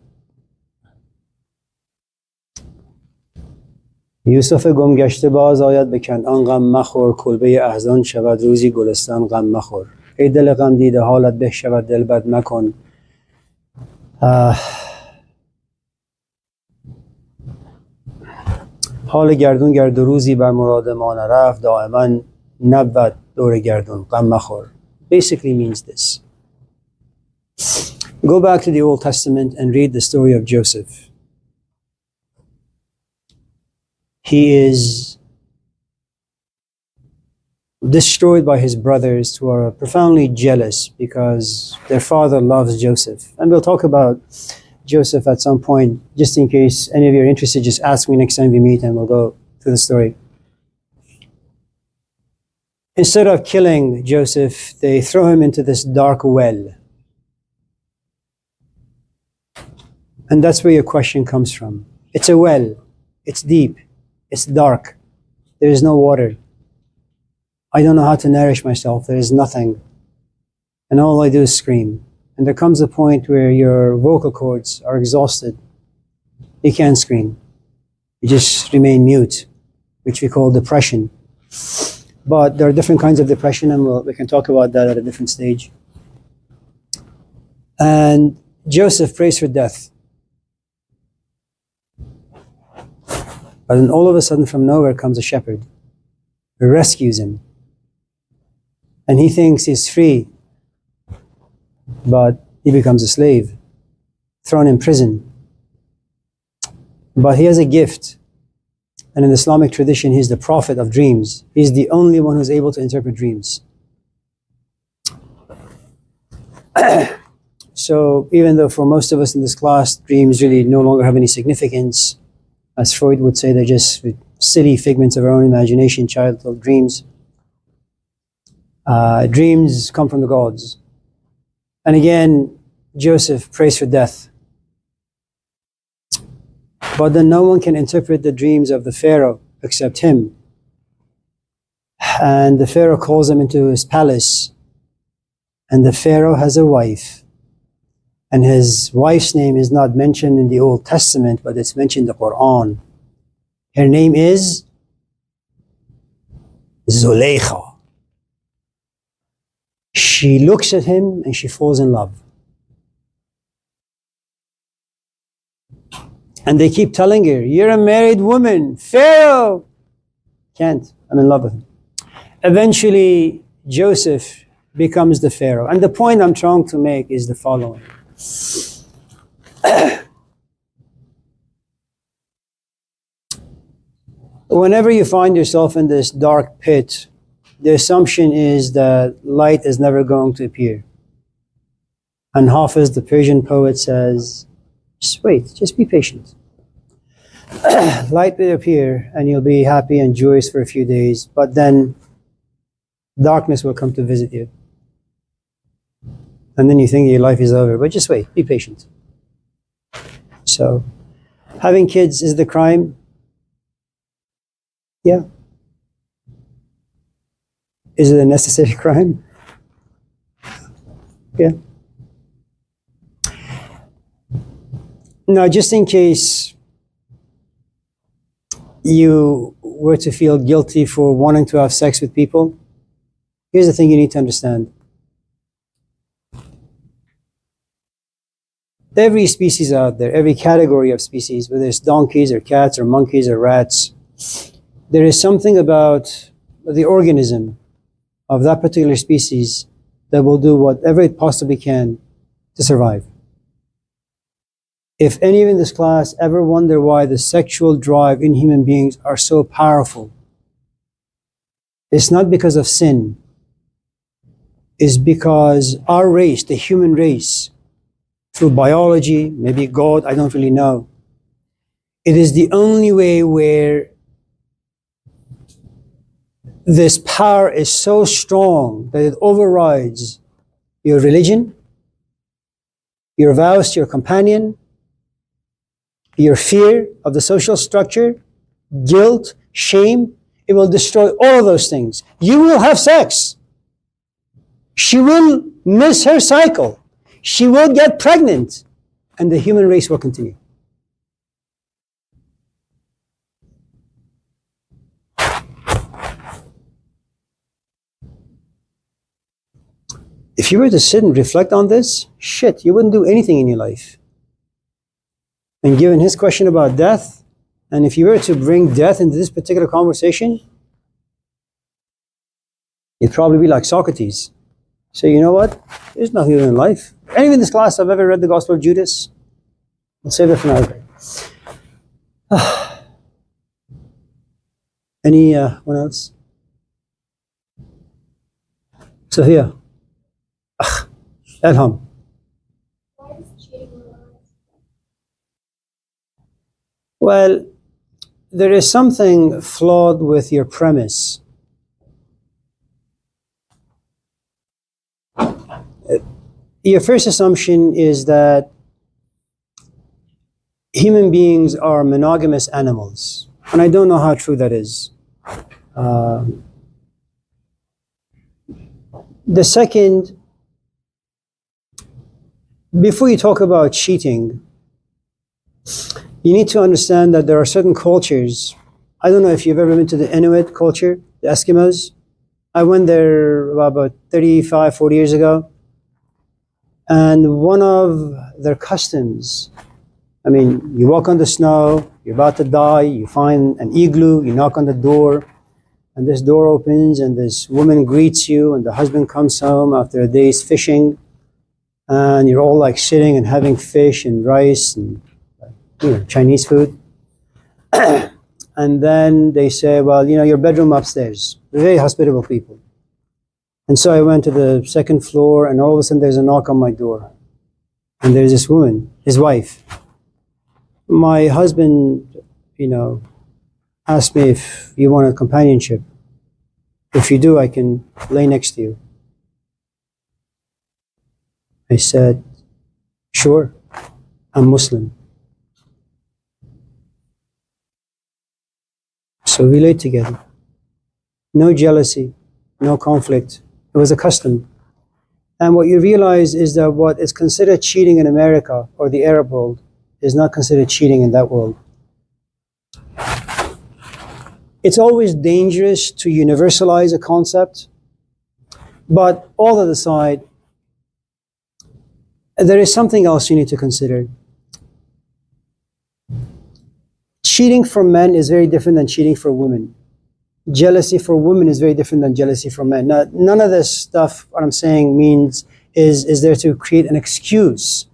Speaker 1: یوسف گم گشته باز آید به کنعان غم مخور کلبه احزان شود روزی گلستان غم مخور ای دل غم دیده حالت به شود دل بد مکن حال گردون گرد و روزی بر مراد ما نرفت دائما نبود دور گردون غم مخور basically means this. Go back to the Old Testament and read the story of Joseph. He is destroyed by his brothers who are profoundly jealous because their father loves Joseph. And we'll talk about Joseph at some point, just in case any of you are interested, just ask me next time we meet and we'll go through the story. Instead of killing Joseph, they throw him into this dark well. And that's where your question comes from. It's a well. It's deep. It's dark. There is no water. I don't know how to nourish myself. There is nothing. And all I do is scream. And there comes a point where your vocal cords are exhausted. You can't scream. You just remain mute, which we call depression. But there are different kinds of depression, and we can talk about that at a different stage. And Joseph prays for death. But then all of a sudden from nowhere comes a shepherd who rescues him. And he thinks he's free, but he becomes a slave, thrown in prison. But he has a gift. And in the Islamic tradition, he's the prophet of dreams. He's the only one who's able to interpret dreams. So even though for most of us in this class, dreams really no longer have any significance, as Freud would say, they're just silly figments of our own imagination, childhood dreams. Dreams come from the gods. And again, Joseph prays for death. But then no one can interpret the dreams of the Pharaoh except him. And the Pharaoh calls him into his palace. And the Pharaoh has a wife. And his wife's name is not mentioned in the Old Testament, but it's mentioned in the Quran. Her name is Zuleikha. She looks at him and she falls in love. And they keep telling her, you're a married woman, Pharaoh. Can't, I'm in love with him. Eventually, Joseph becomes the Pharaoh. And the point I'm trying to make is the following. Whenever you find yourself in this dark pit, the assumption is that light is never going to appear. And Hafiz, the Persian poet, says, just wait, just be patient. Light will appear and you'll be happy and joyous for a few days, but then darkness will come to visit you. And then you think your life is over, but just wait, be patient. So, having kids is the crime? Yeah. Is it a necessary crime? Yeah. Now, just in case you were to feel guilty for wanting to have sex with people, here's the thing you need to understand. every species out there, every category of species, whether it's donkeys or cats or monkeys or rats, there is something about the organism of that particular species that will do whatever it possibly can to survive. If any in this class ever wonder why the sexual drive in human beings are so powerful, it's not because of sin. It's because our race, the human race, through biology, maybe God, I don't really know, it is the only way where this power is so strong that it overrides your religion, your vows to your companion, your fear of the social structure, guilt, shame. It will destroy all of those things. You will have sex. She will miss her cycle. She will get pregnant. And the human race will continue. If you were to sit and reflect on this, shit, you wouldn't do anything in your life. And given his question about death, and if you were to bring death into this particular conversation, you'd probably be like Socrates. Say, you know what? There's nothing in life. Anyone in this class have ever read the Gospel of Judas? I'll save it for another day. Anyone else? Sophia. Elham.
Speaker 4: Why is cheating wrong?
Speaker 1: Well, there is something flawed with your premise. Your first assumption is that human beings are monogamous animals. And I don't know how true that is. The second, before you talk about cheating, you need to understand that there are certain cultures. I don't know if you've ever been to the Inuit culture, the Eskimos. I went there about 35, 40 years ago. And one of their customs, I mean, you walk on the snow, you're about to die, you find an igloo, you knock on the door, and this door opens and this woman greets you, and the husband comes home after a day's fishing, and you're all like sitting and having fish and rice and Chinese food. And then they say, well, your bedroom upstairs. They're very hospitable people. And so I went to the second floor, and all of a sudden there's a knock on my door. And there's this woman, his wife. My husband, asked me if you want a companionship. If you do, I can lay next to you. I said, sure, I'm Muslim. So we laid together. No jealousy, no conflict. It was a custom. And what you realize is that what is considered cheating in America or the Arab world is not considered cheating in that world. It's always dangerous to universalize a concept, but all that aside, there is something else you need to consider. Cheating for men is very different than cheating for women. Jealousy for women is very different than jealousy for men. Now, none of this stuff, what I'm saying, means is there to create an excuse.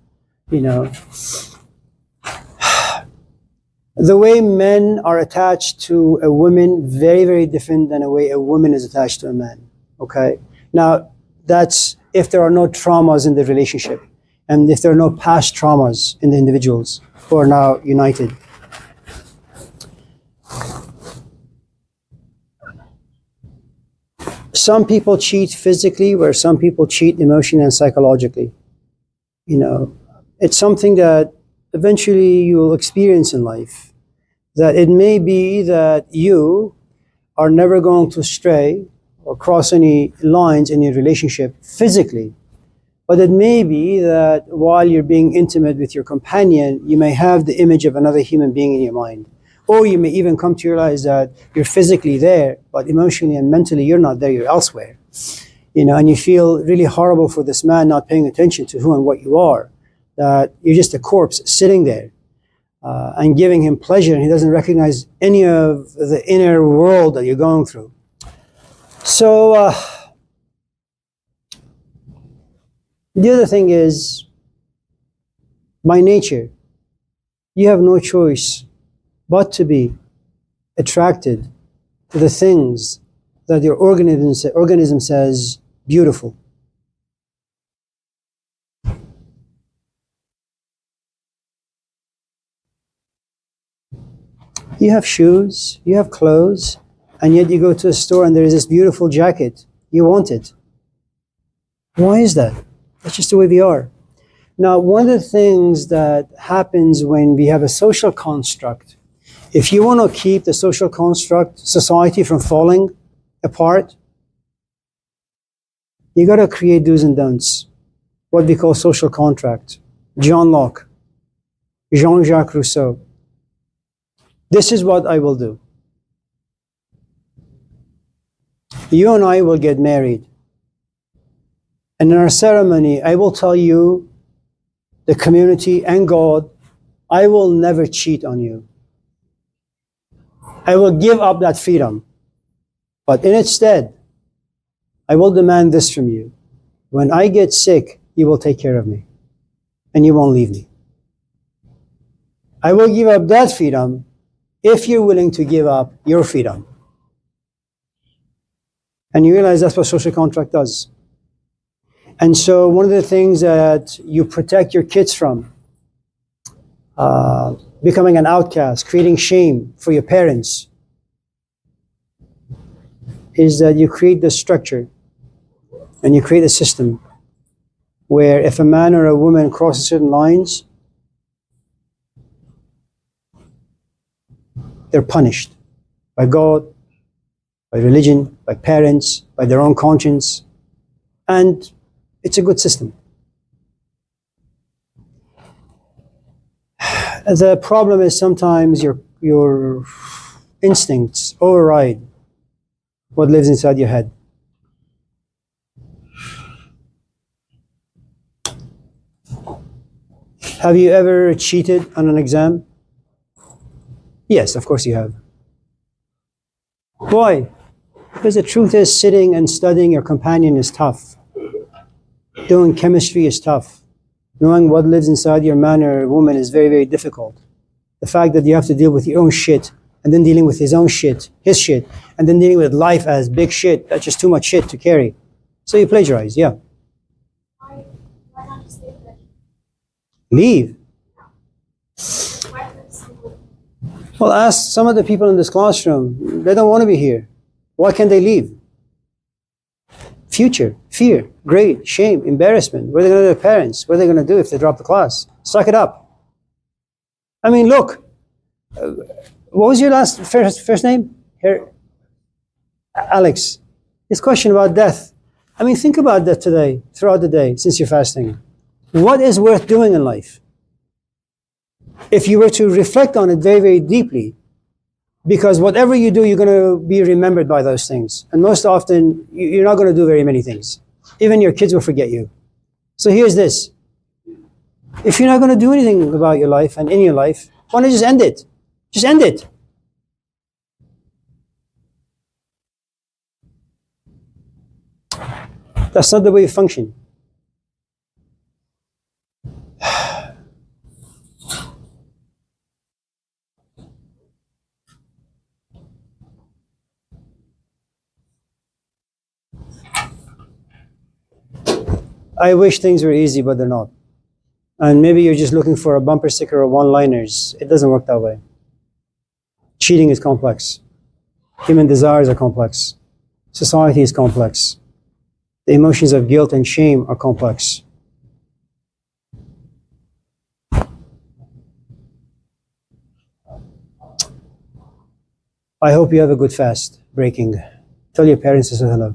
Speaker 1: The way men are attached to a woman, very, very different than the way a woman is attached to a man. Okay? Now, that's if there are no traumas in the relationship, and if there are no past traumas in the individuals who are now united. Some people cheat physically, where some people cheat emotionally and psychologically. It's something that eventually you will experience in life. That it may be that you are never going to stray or cross any lines in your relationship physically. But it may be that while you're being intimate with your companion, you may have the image of another human being in your mind. Or you may even come to realize that you're physically there, but emotionally and mentally you're not there, you're elsewhere. And you feel really horrible for this man not paying attention to who and what you are. that you're just a corpse sitting there and giving him pleasure, and he doesn't recognize any of the inner world that you're going through. So the other thing is, by nature, you have no choice but to be attracted to the things that your organism says beautiful. You have shoes, you have clothes, and yet you go to a store and there is this beautiful jacket. You want it. Why is that? That's just the way we are. Now, one of the things that happens when we have a social construct, if you want to keep the social construct, society, from falling apart, you got to create do's and don'ts, what we call social contract. John Locke, Jean-Jacques Rousseau. This is what I will do. You and I will get married. And in our ceremony, I will tell you, the community and God, I will never cheat on you. I will give up that freedom. But in its stead, I will demand this from you. When I get sick, you will take care of me. And you won't leave me. I will give up that freedom if you're willing to give up your freedom. And you realize that's what social contract does. And so one of the things that you protect your kids from, becoming an outcast, creating shame for your parents, is that you create this structure and you create a system where if a man or a woman crosses certain lines, they're punished by God, by religion, by parents, by their own conscience. And it's a good system. The problem is sometimes your instincts override what lives inside your head. Have you ever cheated on an exam? Yes, of course you have. Why? Because the truth is, sitting and studying your companion is tough. Doing chemistry is tough. Knowing what lives inside your man or woman is very, very difficult. The fact that you have to deal with your own shit, and then dealing with his own shit, his shit, and then dealing with life as big shit, that's just too much shit to carry. So you plagiarize, yeah.
Speaker 4: Why not just leave it?
Speaker 1: Leave.
Speaker 4: Why not just leave it?
Speaker 1: Well, ask some of the people in this classroom. They don't want to be here. Why can't they leave? Future, fear, grade, shame, embarrassment. What are they going to do to their parents? What are they going to do if they drop the class? Suck it up. I mean, look. What was your first name? Here, Alex. This question about death. I mean, think about that today, throughout the day, since you're fasting. What is worth doing in life? If you were to reflect on it very, very deeply, because whatever you do, you're going to be remembered by those things. And most often, you're not going to do very many things. Even your kids will forget you. So here's this. If you're not going to do anything about your life and in your life, why not just end it? Just end it. That's not the way you function. I wish things were easy, but they're not. And maybe you're just looking for a bumper sticker or one-liners. It doesn't work that way. Cheating is complex. Human desires are complex. Society is complex. The emotions of guilt and shame are complex. I hope you have a good fast breaking. Tell your parents to say hello.